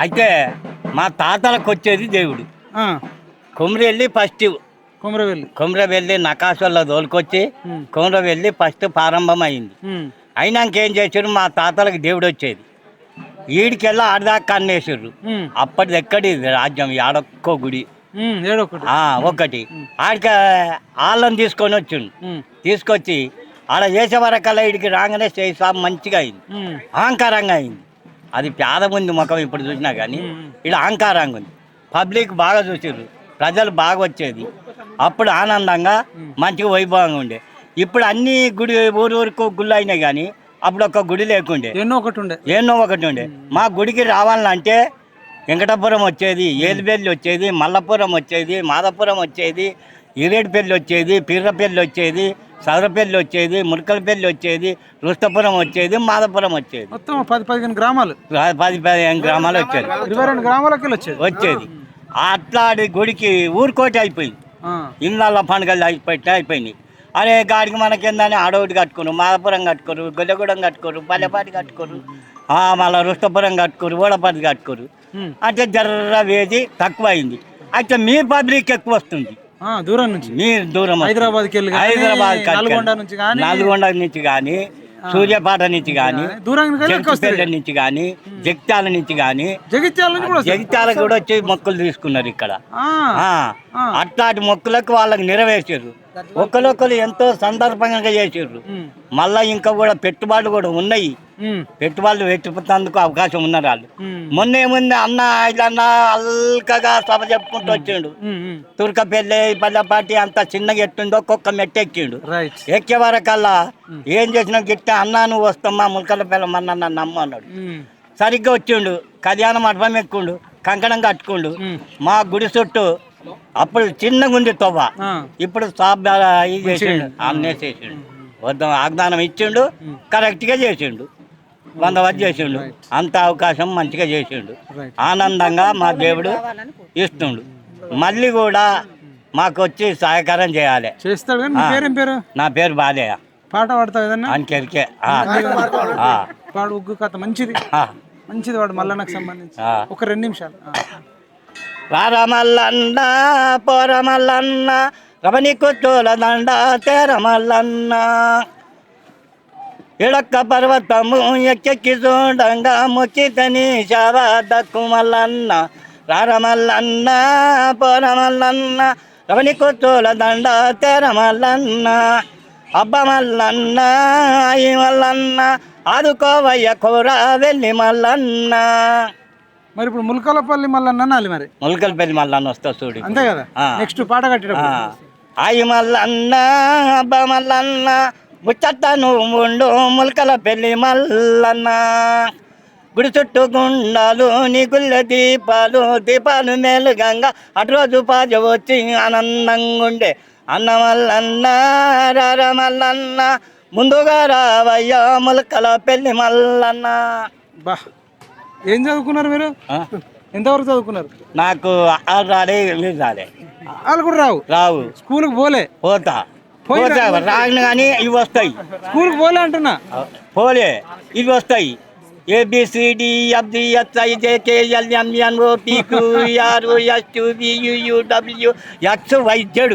అయితే మా తాతలకు వచ్చేది దేవుడు. కొమరవెల్లి ఫస్ట్. కొమరవెల్లి నకాశల్లో తోలుకొచ్చి కొమరవెల్లి ఫస్ట్ ప్రారంభం అయింది. అయినాక ఏం చేసారు, మా తాతలకు దేవుడు వచ్చేది. ఈడికెళ్ళి ఆడదాకా అన్నేసారు. అప్పటిది ఎక్కడి రాజ్యం, ఆడొక్క గుడి ఒకటి. ఆడికి వాళ్ళని తీసుకొని వచ్చిండు. తీసుకొచ్చి ఆడ చేసే వరకల్లా వీడికి రాగానే చేసాం మంచిగా అయింది, అహంకారంగా అయింది. అది పేద ఉంది ముఖం ఇప్పుడు చూసినా కానీ ఇలా అహంకారంగా ఉంది. పబ్లిక్ బాగా చూసారు, ప్రజలు బాగా వచ్చేది. అప్పుడు ఆనందంగా మంచిగా వైభవంగా ఉండే. ఇప్పుడు అన్ని గుడి ఊరికి గుళ్ళు అయినాయి కానీ అప్పుడు ఒక గుడి లేకుండే, ఎన్నో ఒకటి ఉండే. మా గుడికి రావాలంటే వెంకటాపురం వచ్చేది, ఏలుబెల్లి వచ్చేది, మల్లపురం వచ్చేది, మాధపురం వచ్చేది, ఈరేడుపల్లి వచ్చేది, పీర్రపల్లి వచ్చేది, సదరపల్లి వచ్చేది, మురకలపల్లి వచ్చేది, రుస్తపురం వచ్చేది, మాధపురం వచ్చేది. మొత్తం 10-15 గ్రామాలు, 10-15 గ్రామాలు వచ్చేది. 22 గ్రామాలకి వచ్చేది. అట్లాంటి గుడికి ఊరుకోటి అయిపోయింది. ఇళ్ళ పండుగలు అయిపోయినాయి. అరే గాడికి మనకేందని ఆడోటి కట్టుకోరు, మాధపురం కట్టుకోరు, గొల్లగూడెం కట్టుకోరు, పల్లెపాటి కట్టుకోరు, మళ్ళీ రుస్తపురం కట్టుకోరు, ఓడపాటి కట్టుకోరు. అంటే జర్ర వేది తక్కువ అయింది. అయితే మీ పబ్లిక్ ఎక్కువ వస్తుంది దూరం నుంచి. మీరు దూరం హైదరాబాద్ నల్గొండ నుంచి కానీ, సూర్యాపేట నుంచి కానీ, జగిత్యాల నుంచి కానీ, జగిత్యాల నుంచి కానీ, జగిత్యాల కూడా వచ్చి మొక్కులు తీసుకున్నారు ఇక్కడ. అట్లాంటి మొక్కులకు వాళ్ళకి నెరవేర్చారు. ఒకరొకరు ఎంతో సందర్భంగా చేసారు. మళ్ళా ఇంకా కూడా పెట్టుబడులు కూడా ఉన్నాయి. పెట్టుబడులు పెట్టేందుకు అవకాశం ఉన్నారు వాళ్ళు. మొన్న ఏముంది అన్న ఇదన్నా అల్కగా సభ చెప్పుకుంటూ వచ్చిండు. తుర్కపల్లి పల్లెపాటి అంత చిన్నగా ఎట్టుందో ఒక్కొక్క మెట్టు ఎక్కిండు. ఎక్కే వరకల్లా ఏం చేసినా గిట్ట అన్నా నువ్వు వస్తామా ములకలపల్లి మన్న నన్ను అమ్మ అన్నాడు. సరిగ్గా వచ్చిండు, కళ్యాణ మండపం ఎక్కుండు, కంకణం కట్టుకుండు. మా గుడి చుట్టూ అప్పుడు చిన్నగా ఉంది తవ్వ, ఇప్పుడు సాబ్ ఇది చేసిండు, అన్నేసేసిండు. వద్దాం వాగ్దానం ఇచ్చిండు, కరెక్ట్గా చేసిండు, 100 వద్ద చేసిండు. అంత అవకాశం మంచిగా చేసిండు. ఆనందంగా మా దేవుడు ఇస్తుండు. మళ్ళీ కూడా మాకు వచ్చి సహకారం చేయాలి. నా పేరు బాలయ్య. పాట పాడతావు అంకెరికే పాడు. ఉగ్గు కథ మంచిది వాడు మల్లన్నకు సంబంధించి ఒక 2 నిమిషాలు. రారమల్లన్న పోరమల్లన్న రమణి కుట్టోల దండ తేరమల్లన్న ఎడక్క పర్వతము ఎక్కెక్కి చూడంగా మొక్కితని శావ దక్కుమల్లన్న. రారమల్లన్న పోరమల్లన్న రమణి కుట్టోల దండ తేరమల్లన్న అబ్బ మల్లన్న అయ్యి మల్లన్న ఆదుకోవయ్య కూర వెళ్ళి మల్లన్న. మరి ఇప్పుడు ములకలపల్లి మల్లన్న అనాలి. మరి ములకలపల్లి మల్లన్న వస్తా చూడు, అంతే కదా. నెక్స్ట్ పాట కట్టేటప్పుడు అయ్యి మల్లన్న అబ్బ మల్లన్న ముచ్చట నువ్వు ములకలపల్లి మల్లన్న. గుడి చుట్టూ గుండాలు నీ గుళ్ళ దీపాలు మేలుగంగా అటు రోజు పాజ వచ్చి ఆనందంగా ఉండే. అన్న మల్లన్న రార మల్లన్న ముందుగా రావయ్యా ములకలపల్లి మల్లన్న. బా ఏం చదువుకున్నారు మీరు? ఎంతవరకు చదువుకున్నారు? నాకు రాలే రాలే వాళ్ళు కూడా రావు స్కూల్కి పోతా రాగిన కానీ ఇవి వస్తాయి. స్కూల్కి పోలే అంటున్నా. పోలే ఇవి వస్తాయి. ABCDFGHIJKLMNOPQRSTUVUWXYZ.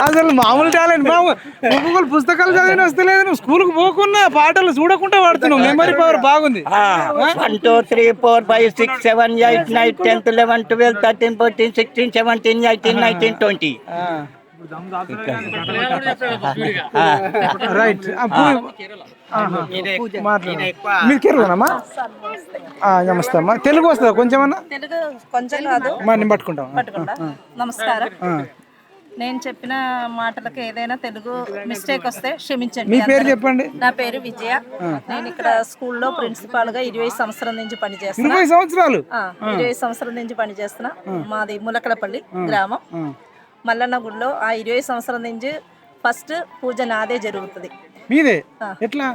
అసలు మామూలు టాలెంట్ బాబు. ఒక్కొక్కరు పుస్తకాలు చదివిన వస్తలేదు, నువ్వు స్కూల్కి పోకుండా పాటలు చూడకుండా వాడుతున్నావు. మెమరీ పవర్ బాగుంది. 1 2 3 4 5 6 7 8 9 10 11 12 13 14 16 17 18 19 20. రైట్. మీరు కేరళనమ్మా? నమస్తే అమ్మా. తెలుగు వస్తుందా కొంచెమన్నా? తెలుగు కొంచెం కాదు, నేను పట్టుకుంటా. నమస్కారం. నేను చెప్పిన మాటలకు ఏదైనా తెలుగు మిస్టేక్ వస్తే క్షమించండి. మీ పేరు చెప్పండి. నా పేరు విజయ. నేను ఇక్కడ స్కూల్లో ప్రిన్సిపాల్ గా 20 సంవత్సరం నుంచి పనిచేస్తున్నా. 20 సంవత్సరాలు? 20 సంవత్సరం నుంచి పనిచేస్తున్నా. మాది ములకలపల్లి గ్రామం, మల్లన్న గుడిలో. ఆ 20 సంవత్సరం నుంచి ఫస్ట్ పూజ నాదే జరుగుతుంది. మీదే? ఎట్లా?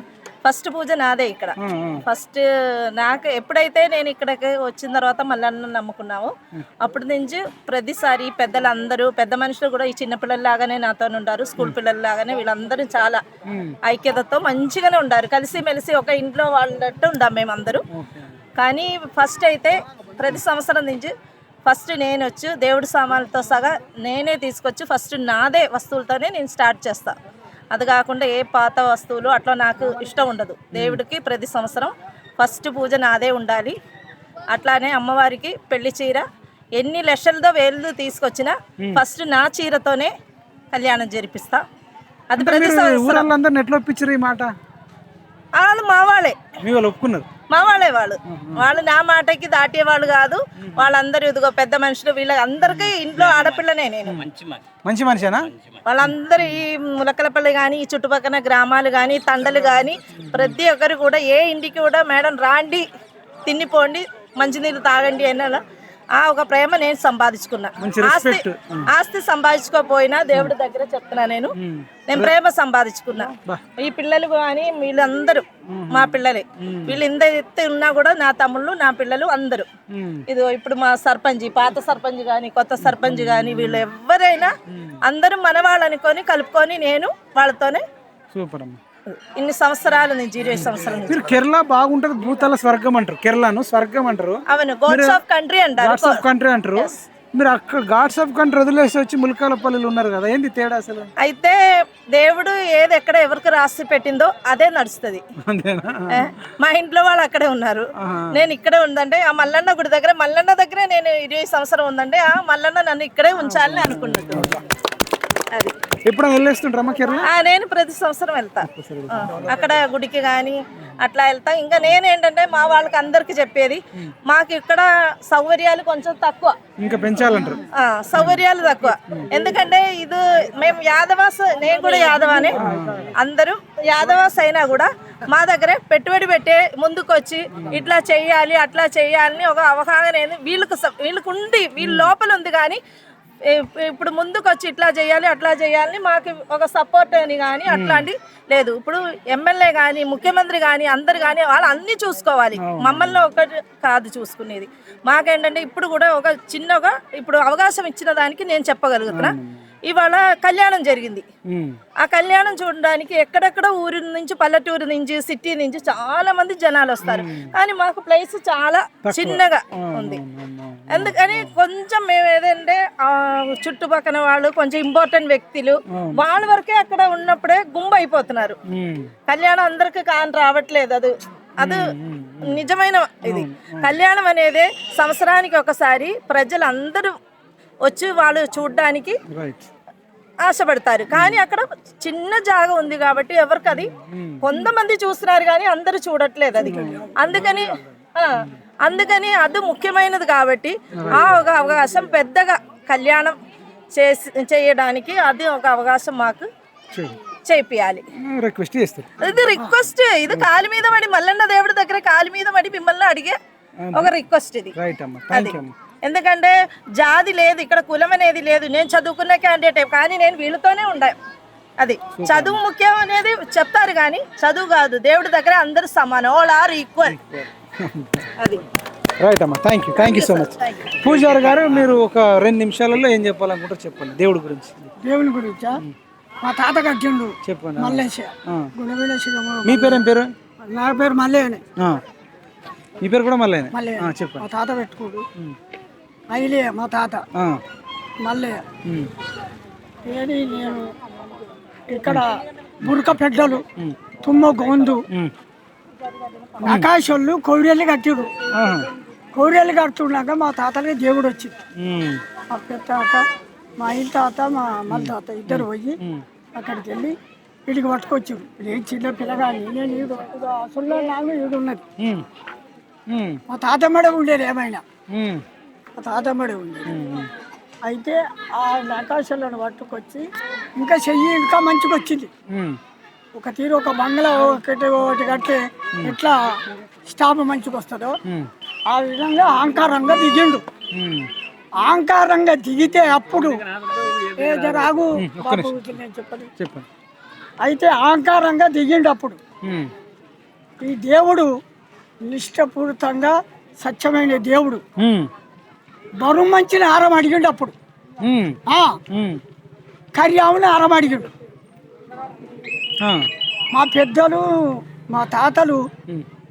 ఫస్ట్ పూజ నాదే ఇక్కడ. ఫస్ట్ నాకు ఎప్పుడైతే నేను ఇక్కడికి వచ్చిన తర్వాత మల్లన్న నమ్ముకున్నాము, అప్పటి నుంచి ప్రతిసారి పెద్దలందరూ, పెద్ద మనుషులు కూడా ఈ చిన్న పిల్లల్లాగానే నాతో ఉంటారు. స్కూల్ పిల్లల్లాగానే వీళ్ళందరూ చాలా ఐక్యతతో మంచిగానే ఉండారు. కలిసిమెలిసి ఒక ఇంట్లో వాళ్ళట్టు ఉండాం మేమందరూ. కానీ ఫస్ట్ అయితే ప్రతి సంవత్సరం నుంచి ఫస్ట్ నేను వచ్చి దేవుడి సామాన్లతో సగా నేనే తీసుకొచ్చి ఫస్ట్ నాదే వస్తువులతోనే నేను స్టార్ట్ చేస్తాను. అది కాకుండా ఏ పాత వస్తువులు అట్లా నాకు ఇష్టం ఉండదు. దేవుడికి ప్రతి సంవత్సరం ఫస్ట్ పూజ నాదే ఉండాలి. అట్లానే అమ్మవారికి పెళ్లి చీర ఎన్ని లక్షలతో వేలు తీసుకొచ్చినా ఫస్ట్ నా చీరతోనే కళ్యాణం జరిపిస్తా. అది ప్రతి సంవత్సరం. ఎట్లా ఒప్పించారు ఈ మాట? వాళ్ళు మా వాళ్ళే. మీ వాళ్ళు ఒప్పుకున్నారు? మా వాళ్ళే. వాళ్ళు నా మాటకి దాటేవాళ్ళు కాదు. వాళ్ళందరూ ఇదిగో పెద్ద మనుషులు, వీళ్ళందరికీ ఇంట్లో ఆడపిల్లనే నేను. మంచి మనిషేనా? వాళ్ళందరూ ఈ ములకలపల్లి కానీ ఈ చుట్టుపక్కల గ్రామాలు కానీ తండలు కానీ ప్రతి ఒక్కరు కూడా ఏ ఇంటికి కూడా మేడం రాండి, తిండిపోండి, మంచినీళ్ళు తాగండి అన్న ఒక ప్రేమ నేను సంపాదించుకున్నా. ఆస్తి సంపాదించుకోపోయినా దేవుడి దగ్గర చెప్తున్నా, నేను ప్రేమ సంపాదించుకున్నా. ఈ పిల్లలు కానీ వీళ్ళందరూ మా పిల్లలే. వీళ్ళు ఇంత ఎత్తి ఉన్నా కూడా నా తమ్ముళ్ళు, నా పిల్లలు అందరూ. ఇది ఇప్పుడు మా సర్పంచ్, పాత సర్పంచ్ కానీ కొత్త సర్పంచ్ కానీ వీళ్ళు ఎవరైనా అందరూ మన వాళ్ళు అనుకొని కలుపుకొని నేను వాళ్ళతోనే. సూపర్ అమ్మా. ఇన్ని సంవత్సరాల నుంచి 20 సంవత్సరాల నుంచి. మీరు కేరళ బాగుంటది, భూతాల స్వర్గం అంటారు. కేరళను స్వర్గం అంటారు. అవును, గాడ్స్ ఆఫ్ కంట్రీ అంటారు. గాడ్స్ ఆఫ్ కంట్రీ అంటారు. మీరు అక్కడ గాడ్స్ ఆఫ్ కంట్రీ వదిలేసి వచ్చి ములకలపల్లిలో ఉన్నారు కదా, ఏంది తేడా అసలు? అయితే దేవుడు ఏది ఎక్కడ ఎవరికి రాసి పెట్టిందో అదే నడుస్తుంది. మా ఇంట్లో వాళ్ళు అక్కడే ఉన్నారు, నేను ఇక్కడే ఉందంటే ఆ మల్లన్న గుడి దగ్గర, మల్లన్న దగ్గరే నేను 20 సంవత్సరం ఉందంటే ఆ మల్లన్న నన్ను ఇక్కడే ఉంచాలని అనుకున్నట్టు. అది ఎప్పుడు వెళ్ళేస్తుంటారమ్మా కేరళ? నేను ప్రతి సంవత్సరం వెళ్తా అక్కడ గుడికి కానీ అట్లా వెళ్తా. ఇంకా నేనేంటంటే మా వాళ్ళకి అందరికి చెప్పేది, మాకు ఇక్కడ సౌకర్యాలు కొంచెం తక్కువ, ఇంకా పెంచాలంటారు. సౌకర్యాలు తక్కువ. ఎందుకంటే ఇది మేము యాదవాస్, నేను కూడా యాదవానే, అందరూ యాదవాస్ అయినా కూడా మా దగ్గరే పెట్టుబడి పెట్టే ముందుకు వచ్చి ఇట్లా చెయ్యాలి అట్లా చెయ్యాలని ఒక అవగాహన వీళ్ళకు ఉండి, వీళ్ళ లోపల ఉంది. కానీ ఇప్పుడు ముందుకు వచ్చి ఇట్లా చేయాలి అట్లా చేయాలని మాకు ఒక సపోర్ట్ అని కానీ అట్లాంటి లేదు. ఇప్పుడు ఎమ్మెల్యే కానీ ముఖ్యమంత్రి కానీ అందరు కానీ వాళ్ళు అన్నీ చూసుకోవాలి, మమ్మల్ని ఒకటి కాదు చూసుకునేది. మాకేంటంటే ఇప్పుడు కూడా ఒక చిన్నగా ఇప్పుడు అవకాశం ఇచ్చిన దానికి నేను చెప్పగలుగుతున్నా. ఇవాళ కళ్యాణం జరిగింది, ఆ కళ్యాణం చూడడానికి ఎక్కడెక్కడ ఊరి నుంచి, పల్లెటూరు నుంచి, సిటీ నుంచి చాలా మంది జనాలు వస్తారు. కానీ మాకు ప్లేస్ చాలా చిన్నగా ఉంది. అందుకని కొంచెం మేము ఏదంటే చుట్టుపక్కల వాళ్ళు కొంచెం ఇంపార్టెంట్ వ్యక్తులు వాళ్ళ వరకే అక్కడ ఉన్నప్పుడే గుంపు అయిపోతున్నారు. కళ్యాణం అందరికి కాని రావట్లేదు. అది నిజమైన ఇది. కళ్యాణం అనేది సంవత్సరానికి ఒకసారి ప్రజలందరూ వచ్చి వాళ్ళు చూడడానికి ఆశపడతారు. కానీ అక్కడ చిన్న జాగా ఉంది కాబట్టి ఎవరికి అది కొంతమంది చూస్తున్నారు కానీ అందరూ చూడట్లేదు. అది అందుకని అది ముఖ్యమైనది కాబట్టి ఆ ఒక అవకాశం పెద్దగా కళ్యాణం చేయడానికి అది ఒక అవకాశం మాకు చేపియాలి. ఇది రిక్వెస్ట్, ఇది కాలు మీద పడి మల్లన్న దేవుడి దగ్గర కాలు మీద పడి మిమ్మల్ని అడిగే ఒక రిక్వెస్ట్ ఇది. అది ఎందుకంటే జాతి లేదు ఇక్కడ, కులం అనేది లేదు. నేను చదువుకున్న క్యాండిడేట్ కానీ నేను వీళ్ళతోనే అది చదువు ముఖ్యం అనేది చెప్తారు కానీ చదువు కాదు, దేవుడి దగ్గర అందరూ సమానం, ఆల్ ఆర్ ఈక్వల్. అది రైట్ అమ్మా, థ్యాంక్ యూ సో మచ్. పూజారి గారు, మీరు ఒక 2 నిమిషాలలో ఏం చెప్పాలనుకుంటారు చెప్పండి దేవుడి గురించి. దేవుని గురించా? మా తాత కట్టిండు, చెప్పండి. మల్లేశ. మీ పేరేం పేరు? నా పేరు మల్లేనే. మీ పేరు కూడా మల్లయ్య? చెప్పండి. మా తాత పెట్టుకోడు అయిలే, మా తాత మల్లయ్య. ఏది నేను ఇక్కడ బురక పెద్దలు, తుమ్మ గోందు, ఆకాశోళ్ళు కౌరేళ్ళు కట్టిడు. కౌరేళ్ళు కడుతున్నాక మా తాతలే దేవుడు వచ్చింది. మా పెద్ద తాత, మా ఇంటి తాత, మా మల్ల తాత ఇద్దరు పోయి అక్కడికి వెళ్ళి వీడికి పట్టుకొచ్చారు. నేను చిన్న పిల్లగాని, నేను ఈడు అసలు నాకు ఈడు ఉన్నది. మా తాతమ్మడే ఉండేది, ఏమైనా మా తాతమ్మడే ఉండేది. అయితే ఆ ఆకాశంలో పట్టుకొచ్చి ఇంకా చెయ్యి ఇంకా మంచిగా వచ్చింది. ఒక తీరు ఒక బంగ్లా ఒకటి కడితే ఎట్లా స్టాప్ మంచిగా వస్తుందో ఆ విధంగా అహంకారంగా దిగిండు. అహంకారంగా దిగితే అప్పుడు రాగు నేను చెప్పండి. అయితే అహంకారంగా దిగిండు. అప్పుడు ఈ దేవుడు నిష్ఠపూరితంగా సత్యమైన దేవుడు బరువు మంచిని ఆరం అడిగిండు. అప్పుడు కర్యావుని ఆరం అడిగిండు. మా పెద్దలు, మా తాతలు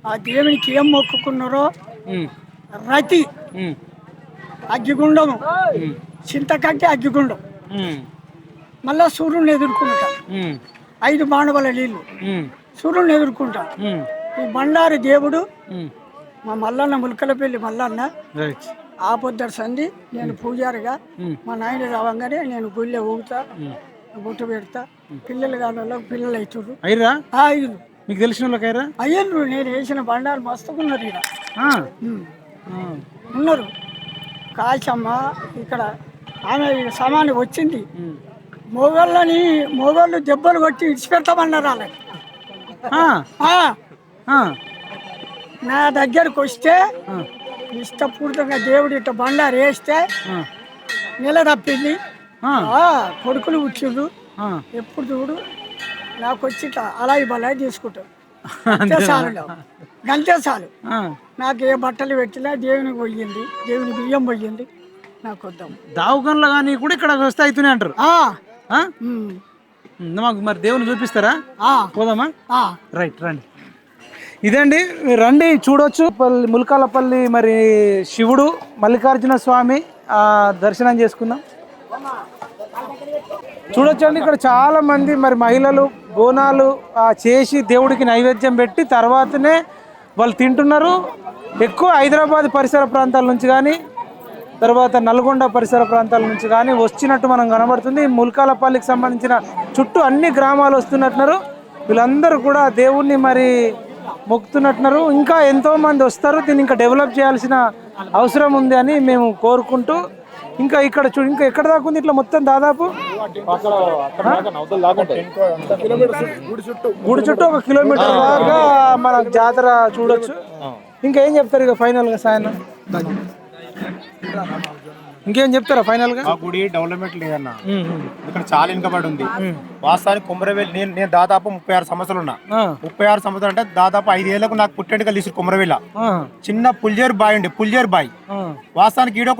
ఆ దేవునికి ఏం మొక్కుకున్నారో రతి, అగ్గిగుండము, చింతకంటే అగ్గిగుండం, మళ్ళా సూర్యుని ఎదుర్కొంటా, 5 బాణవల నీళ్ళు సూర్యుని ఎదుర్కొంటా. ఈ బండారి దేవుడు మా మల్లన్న, ములకలపల్లి మల్లన్న. ఆ పొద్దుట సంధి నేను పూజారిగా మా నాయన రావంగానే నేను గుళ్ళె ఊగుతా, బొట్టు పెడతా. పిల్లలు కాని వాళ్ళకి పిల్లలు అవుతారు. అయ్యారు, మీకు తెలిసిన వాళ్ళకి అయ్యారు. నేను వేసిన బండాలు మస్తుకున్నారు ఇక్కడ ఉన్నారు. కాశమ్మ ఇక్కడ ఆమె సమానం వచ్చింది. మొగళ్ళు దెబ్బలు కొట్టి ఇడిచిపెడతామన్నారు వాళ్ళకి. నా దగ్గరకు వస్తే ఇష్టపూర్తంగా దేవుడు ఇట్ట బండారు వేస్తే నెల తప్పింది. కొడుకులు వచ్చిండు. ఎప్పుడు చూడు నాకు వచ్చి అలాయి బలాయి తీసుకుంటాడు. గంతే చాలు. నాకు ఏ బట్టలు పెట్టినా దేవునికి పోయింది, దేవుని బియ్యం పోయింది. నాకు వద్దాం దావకంలో కానీ కూడా ఇక్కడ వస్తే అవుతూనే అంటారు. మాకు మరి దేవుని చూపిస్తారా? పోదామా? రైట్, రండి. ఇదండి, రండి చూడొచ్చు. ములకాలపల్లి మరి శివుడు, మల్లికార్జున స్వామి దర్శనం చేసుకుందాం. చూడొచ్చండి, ఇక్కడ చాలా మంది మరి మహిళలు బోనాలు చేసి దేవుడికి నైవేద్యం పెట్టి తర్వాతనే వాళ్ళు తింటున్నారు. ఎక్కువ హైదరాబాద్ పరిసర ప్రాంతాల నుంచి కానీ తర్వాత నల్గొండ పరిసర ప్రాంతాల నుంచి కానీ వచ్చినట్టు మనం కనబడుతుంది. ములకాలపల్లికి సంబంధించిన చుట్టూ అన్ని గ్రామాలు వస్తున్నట్టున్నారు. వీళ్ళందరూ కూడా దేవుణ్ణి మరి మొక్కుతున్నట్టున్నారు. ఇంకా ఎంతోమంది వస్తారు. దీన్ని ఇంకా డెవలప్ చేయాల్సిన అవసరం ఉంది అని మేము కోరుకుంటూ, ఇంకా ఇక్కడ ఇంకా ఎక్కడ దాకా ఉంది ఇట్లా మొత్తం దాదాపు గుడి చుట్టూ 1 కిలోమీటర్ దాకా మన జాతర చూడొచ్చు. ఇంకా ఏం చెప్తారు ఇక ఫైనల్గా సాయన? ఇంకేం చెప్తారా ఫైనల్ గా? ఆ గుడి డెవలప్మెంట్ లేదన్న, ఇక్కడ చాలా వెనుకబడి ఉంది. వాస్తవానికి కుమ్మరవేలి నేను దాదాపు 36 సంవత్సరాలు ఉన్నా. 36 సంవత్సరాలు అంటే దాదాపు 5 ఏళ్లకు నాకు పుట్టెంటుకలు తీసుకు కుమ్మరవేల చిన్న పుల్జేరు బాయ్ ఉండే, పుల్జేరు బాయ్. వాస్తవానికి ఈడ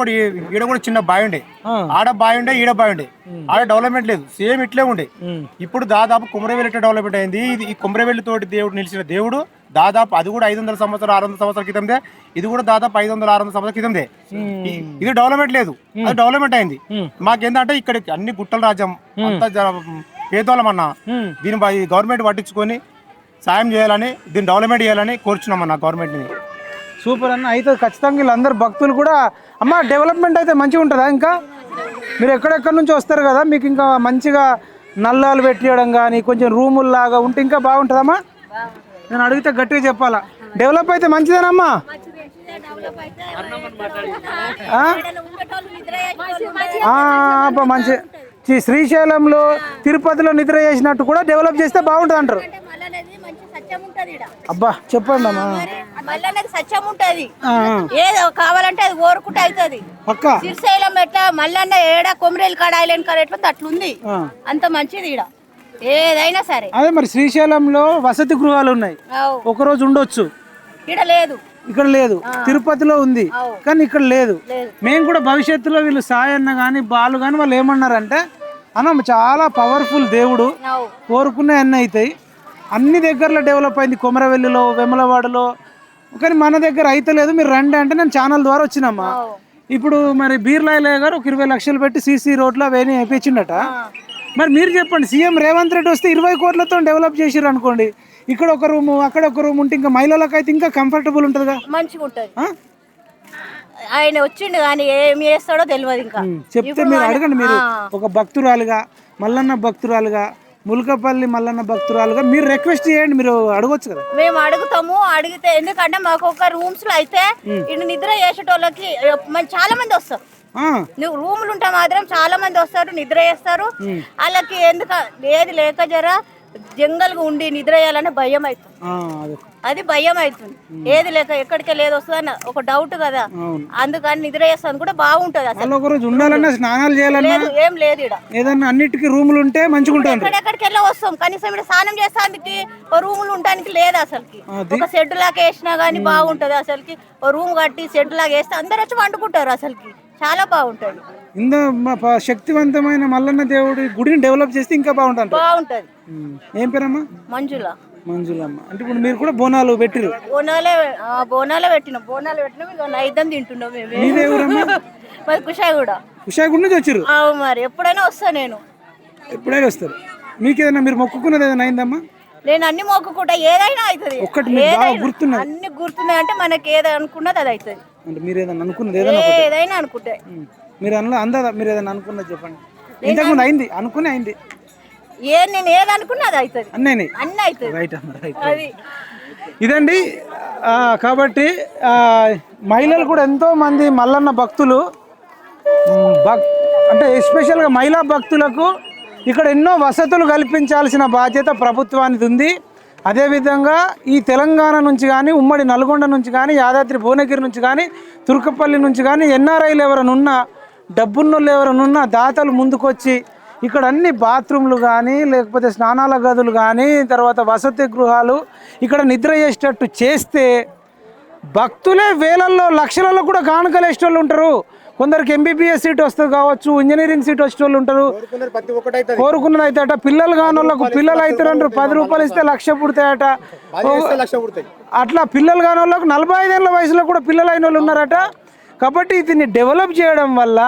కూడా చిన్న బాయ్ ఉండే, ఆడ బాయ్ ఉండే, ఈడ బాయ్ ఉండే. ఆడ డెవలప్మెంట్ లేదు, సేమ్ ఇట్లే ఉండే. ఇప్పుడు దాదాపు కుమ్మరవేలి ఎట్లా డెవలప్మెంట్ అయింది. ఈ కుమ్మరవేలి తోటి దేవుడు నిలిచిన దేవుడు దాదాపు అది కూడా 500 సంవత్సరాలు 600 సంవత్సరాల క్రితందే. ఇది కూడా దాదాపు 500-600 సంవత్సరాల క్రితందే. ఇది డెవలప్మెంట్ లేదు, అది డెవలప్మెంట్ అయింది. మాకేందంటే ఇక్కడ అన్ని గుట్టల రాజ్యం అంతా పేదోళమన్నా. దీని గవర్నమెంట్ పట్టించుకొని సాయం చేయాలని, దీన్ని డెవలప్మెంట్ చేయాలని కోరుచున్నామన్నా గవర్నమెంట్ని. సూపర్ అన్న. అయితే ఖచ్చితంగా వీళ్ళందరూ భక్తులు కూడా అమ్మ డెవలప్మెంట్ అయితే మంచిగా ఉంటుందా? ఇంకా మీరు ఎక్కడెక్కడి నుంచి వస్తారు కదా, మీకు ఇంకా మంచిగా నల్లాలు పెట్టియడం కానీ కొంచెం రూముల్లాగా ఉంటే ఇంకా బాగుంటుందమ్మా? నేను అడిగితే గట్టిగా చెప్పాలా. డెవలప్ అయితే మంచిదేనమ్మా? మంచి శ్రీశైలంలో తిరుపతిలో నిద్ర చేసినట్టు కూడా డెవలప్ చేస్తే బాగుంటుంది అంటారు. అబ్బా చెప్పండి అమ్మా. సత్యం ఉంటది, ఏదో కావాలంటే అది కోరుకుంటే అవుతుంది. శ్రీశైలం ఎట్లా మల్లన్న ఏడ కొమరేలు కాడ ఐలాండ్ కాడ ఎట్లా అట్లుంది, అంత మంచిది. ఈడ ఏదైనా సరే. అదే మరి శ్రీశైలంలో వసతి గృహాలు ఉన్నాయి, ఒక రోజు ఉండొచ్చు, ఇక్కడ లేదు, ఇక్కడ లేదు. తిరుపతిలో ఉంది కానీ ఇక్కడ లేదు. మేము కూడా భవిష్యత్తులో వీళ్ళు సాయన్న కానీ బాలు కానీ వాళ్ళు ఏమన్నారంటే అన్న చాలా పవర్ఫుల్ దేవుడు, కోరుకునే అన్నీ అవుతాయి, అన్ని దగ్గరలో డెవలప్ అయింది, కొమరవెల్లిలో వెమలవాడలో, కానీ మన దగ్గర అయితే లేదు, మీరు రండి అంటే నేను ఛానల్ ద్వారా వచ్చినమ్మా. ఇప్పుడు మరి బీర్లాయలయ్య గారు ఒక 20 లక్షలు పెట్టి సీసీ రోడ్లు అవన్నీ వేయించిండట. మరి మీరు చెప్పండి, సీఎం రేవంత్ రెడ్డి వస్తే 20 కోట్లతో డెవలప్ చేసిర్రు అనుకోండి, ఇక్కడ ఒక రూము అక్కడ ఒక రూమ్ ఉంటే ఇంకా మహిళలకు అయితే ఇంకా కంఫర్టబుల్ ఉంటుందిగా, మంచిగా ఉంటుంది. ఆయన వచ్చిండు కానీ ఏం చేస్తాడో తెలియదు. ఇంకా చెప్తే మీరు అడగండి, మీరు ఒక భక్తురాలుగా, మల్లన్న భక్తురాలుగా, ములకపల్లి మల్లన్న భక్తురాలుగా మీరు రిక్వెస్ట్ చేయండి, మీరు అడగొచ్చు కదా. మేము అడుగుతాము, అడిగితే ఎందుకంటే మాకు ఒక రూమ్స్ లో అయితే ఇటు నిద్ర చేసేటోళ్ళకి చాలా మంది వస్తారు. నువ్వు రూములు ఉంటే మాత్రం చాలా మంది వస్తారు, నిద్ర చేస్తారు. వాళ్ళకి ఎందుకు ఏది లేక జర జంగల్గా ఉండి నిద్ర చేయాలని భయం అవుతుంది, అది భయం అవుతుంది. ఏది లేక ఎక్కడికి లేదు వస్తుందని ఒక డౌట్ కదా, అందుకని నిద్ర చేస్తాను కూడా బాగుంటది. అసలు ఒక రోజు ఉండాలన్నా, స్నానాలు చేయాలన్నా ఏం లేదు ఇక్కడ, ఏదన్నా అన్నిటికీ రూములు ఉంటే మంచిగా ఉంటుంది. ఎక్కడికి వెళ్ళి వస్తాం, కనీసం ఇక్కడ స్నానం చేస్తానికి రూములు ఉండడానికి లేదు. అసలుకి ఒక షెడ్ లాగా వేసినా గానీ బాగుంటది. అసలుకి రూమ్ కట్టి షెడ్ లాగా వేస్తే అందరు వచ్చి వండుకుంటారు. అసలుకి చాలా బాగుంటది. ఇంత శక్తివంతమైన మల్లన్న దేవుడి గుడిని డెవలప్ చేస్తే ఇంకా బాగుంటుంది. ఏం పేరమ్మా? మంజులమ్మ. అంటే ఇప్పుడు మీరు కూడా బోనాలు పెట్టిరు? బోనాలే పెట్టినాం ఇక నైదం తింటున్నాం మేము. మరి కుషాయిగూడ నుంచి వచ్చారు? మరి ఎప్పుడైనా వస్తా నేను. ఎప్పుడైనా వస్తారు. మీకు ఏదైనా మీరు మొక్కుకున్నది ఏదైనా అయిందమ్మా? నేను అన్ని మొక్కుకుంటా, ఏదైనా అవుతుంది. అన్ని గుర్తున్నాయి అంటే మనకి ఏదైనా అనుకున్నది అది అవుతుంది. అంటే మీరు ఏదైనా అనుకున్నది ఏదైనా అనుకుంటే మీరు అందదా? మీరు ఏదైనా అనుకున్నది చెప్పండి. ఇంతకుముందు అయింది అనుకునే అయింది, నేను ఏది అనుకున్నా అది అవుతుంది, అన్నీ అవుతుంది. రైట్ అమ్మ, రైట్. ఇదండి. కాబట్టి మహిళలు కూడా ఎంతో మంది మల్లన్న భక్తులు, అంటే ఎస్పెషల్గా మహిళా భక్తులకు ఇక్కడ ఎన్నో వసతులు కల్పించాల్సిన బాధ్యత ప్రభుత్వానికి ఉంది. అదేవిధంగా ఈ తెలంగాణ నుంచి కానీ, ఉమ్మడి నల్గొండ నుంచి కానీ, యాదాద్రి భువనగిరి నుంచి కానీ, తుర్కపల్లి నుంచి కానీ ఎన్ఆర్ఐలు ఎవరైనా ఉన్నా, డబ్బున్నోళ్ళు ఎవరైనా ఉన్నా దాతలు ముందుకొచ్చి ఇక్కడ అన్ని బాత్రూమ్లు కానీ, లేకపోతే స్నానాల గదులు కానీ, తర్వాత వసతి గృహాలు ఇక్కడ నిద్ర చేసేటట్టు చేస్తే భక్తులే వేలల్లో లక్షలలో కూడా కానుకలు వేసేటోళ్ళు ఉంటారు. కొందరికి ఎంబీబీఎస్ సీట్ వస్తుంది కావచ్చు, ఇంజనీరింగ్ సీట్ వచ్చేటోళ్ళు ఉంటారు. కోరుకున్నది అవుతాయట. పిల్లలు కాని వాళ్ళకు పిల్లలు అవుతారంటారు, 10 రూపాయలు ఇస్తే 1,00,000 పుడతాయట. అట్లా పిల్లలు కాని వాళ్ళకు 45 ఏళ్ళ వయసులో కూడా పిల్లలు అయిన వాళ్ళు ఉన్నారట. కాబట్టి దీన్ని డెవలప్ చేయడం వల్ల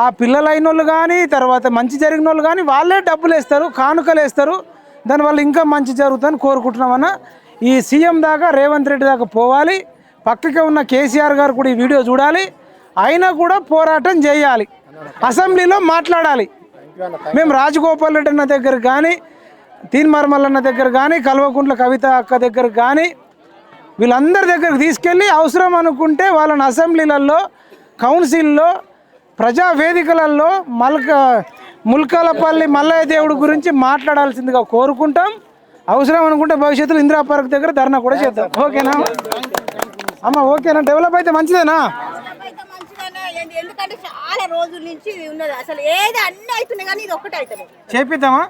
ఆ పిల్లలు అయిన వాళ్ళు కానీ, తర్వాత మంచి జరిగిన వాళ్ళు కానీ వాళ్ళే డబ్బులు వేస్తారు, కానుకలు వేస్తారు. దానివల్ల ఇంకా మంచి జరుగుతుందని కోరుకుంటున్నామన్నా. ఈ సీఎం దాకా, రేవంత్ రెడ్డి దాకా పోవాలి. పక్కకే ఉన్న కేసీఆర్ గారు కూడా ఈ వీడియో చూడాలి, అయినా కూడా పోరాటం చేయాలి, అసెంబ్లీలో మాట్లాడాలి. మేము రాజగోపాల్ రెడ్డి అన్న దగ్గర కానీ, తీన్మార్మల్లన్న దగ్గర కానీ, కల్వకుంట్ల కవిత అక్క దగ్గర కానీ, వీళ్ళందరి దగ్గరకు తీసుకెళ్ళి అవసరం అనుకుంటే వాళ్ళని అసెంబ్లీలలో, కౌన్సిల్లో, ప్రజా వేదికలలో ముల్కలపల్లి మల్లయ్య దేవుడి గురించి మాట్లాడాల్సిందిగా కోరుకుంటాం. అవసరం అనుకుంటే భవిష్యత్తులో ఇందిరా పార్క్ దగ్గర ధర్నా కూడా చేద్దాం. ఓకేనా అమ్మ? ఓకేనా? డెవలప్ అయితే మంచిదేనా? ఎందుకంటే చాలా రోజుల నుంచి ఉన్నది. అసలు ఏది అన్ని అవుతున్నాయి కానీ ఇది ఒక్కటి అవుతుంది. చేపిద్దామా?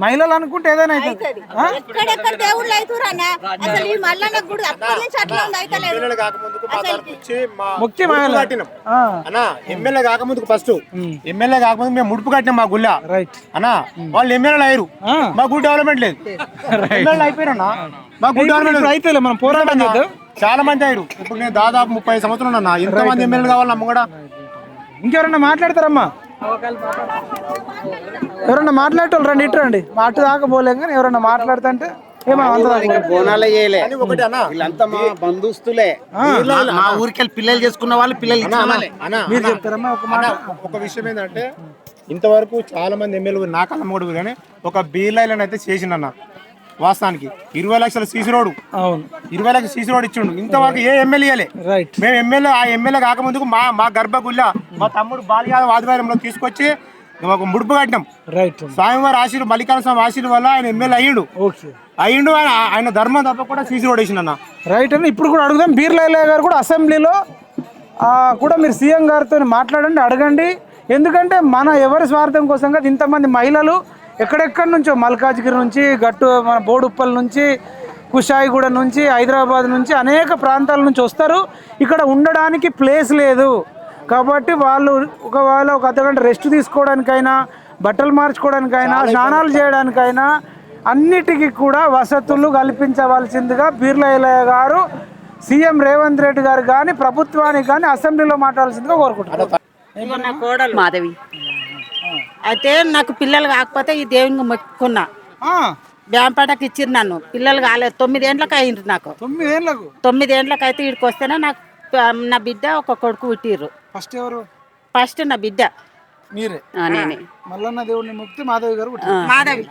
మహిళలు అనుకుంటే ఏదైనా అవుతుంది. ఎక్కడెక్కడ దేవుళ్ళు అవుతురా అసలు ఈ మల్లన్న గుడి అప్పటి నుంచి అట్లా ఉంది అవుతలేదు. ఎమ్మెల్యే కాకముందుకు ఫస్ట్ ఎమ్మెల్యే కాకముందు మేము ముడుపు కట్టినాం మా గుళ్ళ. రైట్ అన్నా, వాళ్ళు ఎమ్మెల్యేలు అయ్యారు, మా గుడి డెవలప్మెంట్ లేదు. ఎమ్మెల్యేలు అయిపోయారన్నా, మా గుడి డెవలప్మెంట్ అయితే మనం పోరాటం చేద్దాం. చాలా మంది అయ్యారు. ఇప్పుడు నేను దాదాపు 30 సంవత్సరాలు ఉన్నా. ఎంతమంది ఎమ్మెల్యేలు కావాలి నమ్మ కూడా. ఇంకెవరన్నా మాట్లాడతారమ్మా? ఎవరన్నా మాట్లాడేటోళ్ళు రండి, ఇటు రండి. అటు దాకా పోలేం కానీ ఎవరన్నా మాట్లాడుతా అంటే బోనాలే చేయలే, వీళ్ళంతా మా బంధుస్తులే. మా ఊరికి పిల్లలు చేసుకున్న వాళ్ళు పిల్లలు మీరు చెప్తారమ్మా? ఒక విషయం ఏంటంటే ఇంతవరకు చాలా మంది ఎమ్మెల్యేలు నా కళ్ళ కూడా కానీ ఒక బీర్లైన్ అయితే చేసిండన్న. వాస్తవానికి 20 లక్షల సీసీ రోడ్, 20 లక్షల సీసీ రోడ్ ఇచ్చిండు. ఇంతవరకు ఏ ఎమ్మెల్యేలే. మేము ఆ ఎమ్మెల్యే కాకముందుకు మా గర్భగుళ్ళ మా తమ్ముడు బాలయాదవ్ ఆధ్వర్యంలో తీసుకొచ్చి ఒక ముడుపు కట్టినాం. స్వామివారి ఆశీర్వాదం, మల్లికార్జున స్వామి ఆశీర్వాదం వల్ల ఆయన ఎమ్మెల్యే అయ్యిండు. ఆయన ధర్మం తప్ప కూడా సీసీ రోడ్ వేసిండు అన్న. రైట్ అన్న. ఇప్పుడు కూడా అడుగుదాం. బీర్లయ్య గారు కూడా అసెంబ్లీలో కూడా మీరు సీఎం గారితో మాట్లాడండి, అడగండి. ఎందుకంటే మన ఎవరి స్వార్థం కోసం కాదు, ఇంతమంది మహిళలు ఎక్కడెక్కడి నుంచో మల్కాజ్గిరి నుంచి గట్టు మన బోడుప్పల్ నుంచి కుషాయిగూడ నుంచి హైదరాబాద్ నుంచి అనేక ప్రాంతాల నుంచి వస్తారు. ఇక్కడ ఉండడానికి ప్లేస్ లేదు కాబట్టి వాళ్ళు ఒకవేళ ఒక అర్ధగంట రెస్ట్ తీసుకోవడానికైనా, బట్టలు మార్చుకోవడానికైనా, స్నానాలు చేయడానికైనా అన్నిటికీ కూడా వసతులు కల్పించవలసిందిగా బీర్ల ఎల్లయ్య గారు సీఎం రేవంత్ రెడ్డి గారు కానీ ప్రభుత్వానికి కానీ అసెంబ్లీలో మాట్లాడాల్సిందిగా కోరుకుంటున్నారు. నా కోడలు మాధవి. అయితే నాకు పిల్లలు కాకపోతే ఈ దేవునికి మొక్కుకున్నా. బ్యాంపేటకి ఇచ్చిర్రు నన్ను. పిల్లలు కాలేదు. 9 ఏళ్ళకి అయింది నాకు. 9 ఏళ్ళకి అయితే ఇక్కడికి వస్తేనే నాకు నా బిడ్డ ఒక కొడుకు పుట్టిర్రు. ఫస్ట్ ఎవరు? ఫస్ట్ నా బిడ్డ మీరే? నేనే. మల్లన్న దేవుడిని మొక్కితే మాధవి గారు మాధవి.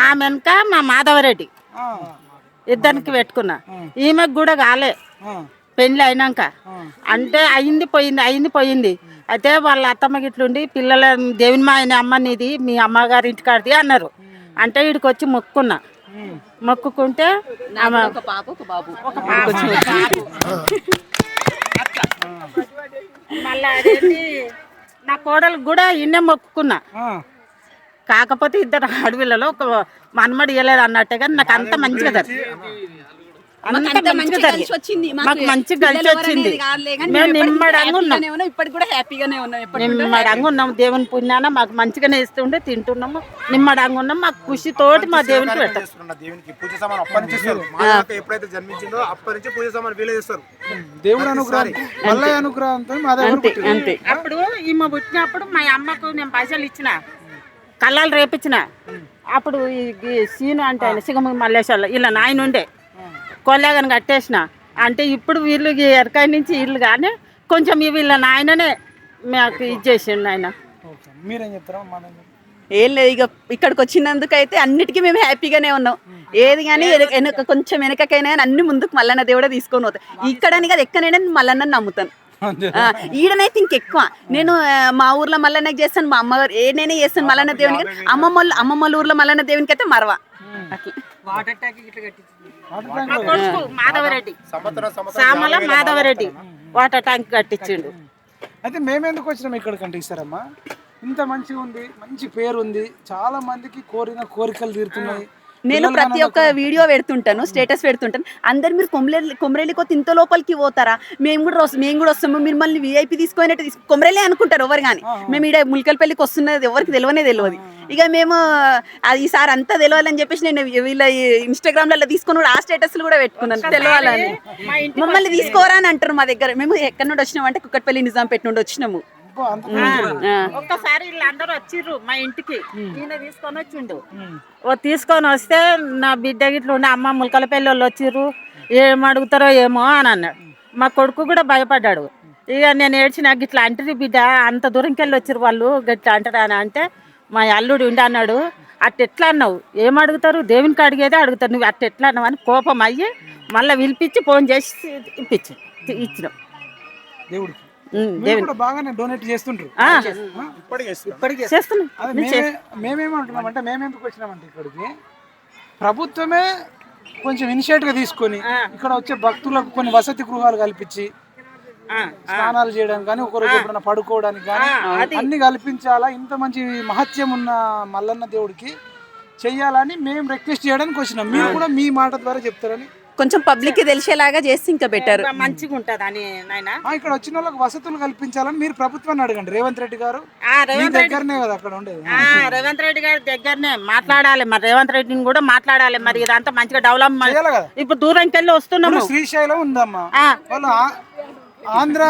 ఆమె వెనక మా మాధవరెడ్డి ఇద్దరికి పెట్టుకున్నా. ఈమెకు కూడా కాలే పెళ్ళి అయినాక. అంటే అయింది పోయింది. అయితే వాళ్ళ అత్తమ్మ గిట్లుండి పిల్లల దేవుని మా ఆయన అమ్మ నీది మీ అమ్మగారి ఇంటికాడిది అన్నారు. అంటే వీడికి వచ్చి మొక్కుకున్నా. మొక్కుకుంటే ఒక పాప ఒక బాబు. మళ్ళీ అదేంటి నా కోడలకు కూడా ఇన్నే మొక్కుకున్నా. కాకపోతే ఇద్దరు ఆడపిల్లలు ఒక మనమడి ఇవ్వలేదు అన్నట్టుగా నాకు అంత మంచిగా వచ్చింది. మాకు మంచిగా కలిసి వచ్చింది. మేము నిమ్మడంగా ఉన్నాం. ఇప్పటికి కూడా హ్యాపీగానే ఉన్నాం. నిమ్మడంగా ఉన్నాం. దేవుని పుణ్యాన మాకు మంచిగానే ఇస్తుండే తింటున్నాము. నిమ్మడంగా ఉన్నాం. మాకు ఖుషితోటి మా దేవునికి పెట్టాం. ఎప్పుడైతే జన్మించిందో అప్పటి నుంచి పూజ సామాన్ వీలే చేస్తారు. దేవుడు అనుగ్రహంతో అంతే. అప్పుడు ఈమె పుట్టినప్పుడు మా అమ్మకు నేను పైసలు ఇచ్చిన, కళ్ళాలు రేపించిన. అప్పుడు ఈ సీను అంటే ఆయన సిగమ మల్లేశ్వర్లో ఇలా నాయన ఉండే కొల్లాగని కట్టేసిన. అంటే ఇప్పుడు వీళ్ళు ఎరకాయ నుంచి ఇల్లు కానీ కొంచెం వీళ్ళ నాయననే మాకు ఇది చేసిండు ఆయన. మీరేం చెప్తారా? ఏం లేదు, ఇక ఇక్కడికి వచ్చినందుకు అయితే అన్నిటికీ మేము హ్యాపీగానే ఉన్నాం. ఏది కానీ కొంచెం వెనకకైనా అన్ని ముందుకు మల్లన్న దేవుడే తీసుకొని పోతాం. ఇక్కడని కదా ఎక్కడైనా మల్లన్న నమ్ముతాను. ఈడనైతే ఇంకెక్కువ నేను మా ఊర్లో మల్లన్నకి చేస్తాను. మా అమ్మగారు నేనే చేస్తాను మల్లన్న దేవునికి. అమ్మమ్మ ఊర్లో మల్లన్న దేవునికి అయితే మరవా మాధవరెడ్డి సామల మాధవరెడ్డి వాటర్ ట్యాంక్ కట్టించిండు. అయితే మేమెందుకు వచ్చినాం ఇక్కడికంటే ఇస్తారమ్మా, ఇంత మంచిగా ఉంది, మంచి పేరు ఉంది, చాలా మందికి కోరికలు తీరుతున్నాయి. నేను ప్రతి ఒక్క వీడియో పెడుతుంటాను, స్టేటస్ పెడుతుంటాను. అందరు మీరు కొమరేలికో ఇంత లోపలికి పోతారా, మేము కూడా వస్తాము, మీరు మళ్ళీ విఐపీ తీసుకునేట్టు కొమరేలే అనుకుంటారు ఎవరు కానీ. మేము ఇక్కడ ముల్కల్పల్లికి వస్తున్నది ఎవరికి తెలియదు. ఇక మేము అది ఈసారి అంతా తెలియాలని చెప్పేసి నేను వీళ్ళ ఇన్స్టాగ్రామ్లలో తీసుకుని ఆ స్టేటస్లు కూడా పెట్టుకున్నాను తెలియాలని. మమ్మల్ని తీసుకోరా అని అంటారు మా దగ్గర. మేము ఎక్కడి నుండి వచ్చినాము అంటే కుక్కట్పల్లి నిజాంపేట నుండి వచ్చినాము. ఒక్కసారి వీళ్ళందరూ వచ్చిర్రు మా ఇంటికి. ఈయన తీసుకొని వస్తే నా బిడ్డ గిట్ల ఉండే అమ్మ ములకలపల్లి వాళ్ళు వచ్చిర్రు, ఏం అడుగుతారో ఏమో అని అన్నాడు. మా కొడుకు కూడా భయపడ్డాడు. ఇక నేను ఏడ్చి నాకు ఇట్లా అంటారు బిడ్డ, అంత దూరంకి వెళ్ళి వచ్చిర్రు వాళ్ళు గట్లా అంటారా అని అంటే మా అల్లుడు ఉండి అన్నాడు, అట్టెట్లా అన్నావు, ఏం అడుగుతారు, దేవునికి అడిగేదే అడుగుతారు, నువ్వు అట్టెట్లా అన్నావు అని కోపం అయ్యి మళ్ళీ పిలిపించి ఫోన్ చేసి ఇచ్చినాం దేవుడికి. బాగానే డొనేట్ చేస్తుంటారు. మేమేమంటున్నామంటే మేమెందుకు వచ్చినామంటే ఇక్కడికి ప్రభుత్వమే కొంచెం ఇనిషియేటివ్ గా తీసుకొని ఇక్కడ వచ్చే భక్తులకు కొన్ని వసతి గృహాలు కల్పించి స్నానాలు చేయడానికి కానీ ఒకరోజు ఎప్పుడైనా పడుకోవడానికి కానీ అన్ని కల్పించాలా. ఇంత మంచి మహత్యం ఉన్న మల్లన్న దేవుడికి చెయ్యాలని మేము రిక్వెస్ట్ చేయడానికి వచ్చినాం. మీరు కూడా మీ మాట ద్వారా చెప్తారని కొంచెం పబ్లిక్ కి తెలిసేలాగా చేస్తే ఇంకా బెటర్, మంచిగా ఉంటదని. ఇక్కడ వచ్చిన వాళ్ళకి వసతులు కల్పించాలని మీరు ప్రభుత్వాన్ని అడగండి. రేవంత్ రెడ్డి గారు దగ్గరనే కదా అక్కడ ఉండేది. రేవంత్ రెడ్డి గారి దగ్గరనే మాట్లాడాలి. మరి రేవంత్ రెడ్డిని కూడా మాట్లాడాలి. మరి ఇదంతా మంచిగా డెవలప్మెంట్. ఇప్పుడు దూరంకి వెళ్ళి వస్తున్నాము. శ్రీశైలం ఉందమ్మా, వాళ్ళు ఆంధ్ర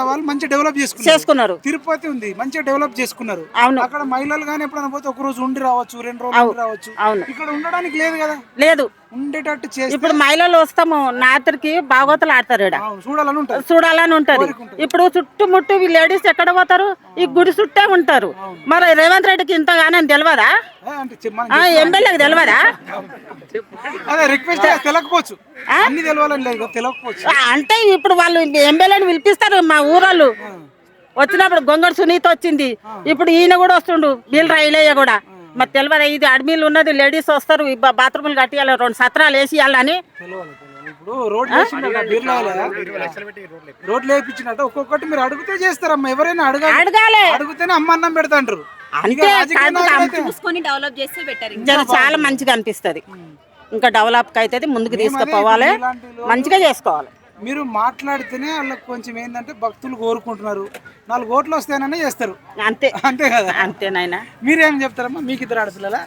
వాళ్ళు మంచిగా డెవలప్ చేసుకున్నారు. తిరుపతి ఉంది, మంచిగా డెవలప్ చేసుకున్నారు. అక్కడ మహిళలు కానీ ఎప్పుడైనా పోతే ఒక రోజు ఉండి రావచ్చు, 2 రోజులు ఉండి రావచ్చు. ఇక్కడ ఉండడానికి లేదు కదా, లేదు ఉండేటట్టు చేసి. ఇప్పుడు మహిళలు వస్తాము రాత్రికి బాగోతలు ఆడతారు, చూడాలని ఉంటది. ఇప్పుడు చుట్టుముట్టు లేడీస్ ఎక్కడ పోతారు, ఈ గుడి చుట్టే ఉంటారు. మరి రేవంత్ రెడ్డికి ఇంతగానే తెలియదా, ఎమ్మెల్యేకి తెలియదా? అంటే ఇప్పుడు వాళ్ళు ఎమ్మెల్యేని పిలిపిస్తారు. మా ఊరోళ్ళు వచ్చినప్పుడు గొంగడు సునీత వచ్చింది, ఇప్పుడు ఈయన కూడా వస్తుండు, వీళ్ళు రైలయ్య కూడా. మరి తెలియదా, ఇది అడ్మిలు ఉన్నది, లేడీస్ వస్తారు, బాత్రూములు కట్టియాలి, 2 సత్రాలు వేసియాలని. ఇప్పుడు రోడ్లు వేయించినట్టు ఒక్కొక్కటి మీరు అడిగితే చేస్తారమ్మా. ఎవరైనా అడగాలి, అడిగితేనే అమ్మ అన్నం పెడతాంటారు. అంటే చూసుకొని డెవలప్ చేస్తే బెటర్. చాలా మంచిగా అనిపిస్తుంది. ఇంకా డెవలప్ అవుతుంది, ముందుకు తీసుకుపోవాలి, మంచిగా చేసుకోవాలి. మీరు మాట్లాడితేనే వాళ్ళకి కొంచెం ఏంటంటే భక్తులు కోరుకుంటున్నారు, 4 ఓట్లు వస్తాయనే చేస్తారు. అంతే అంతే కదా? అంతేనాయన. మీరేం చెప్తారమ్మా? మీకు 2 ఆడపిల్లలా?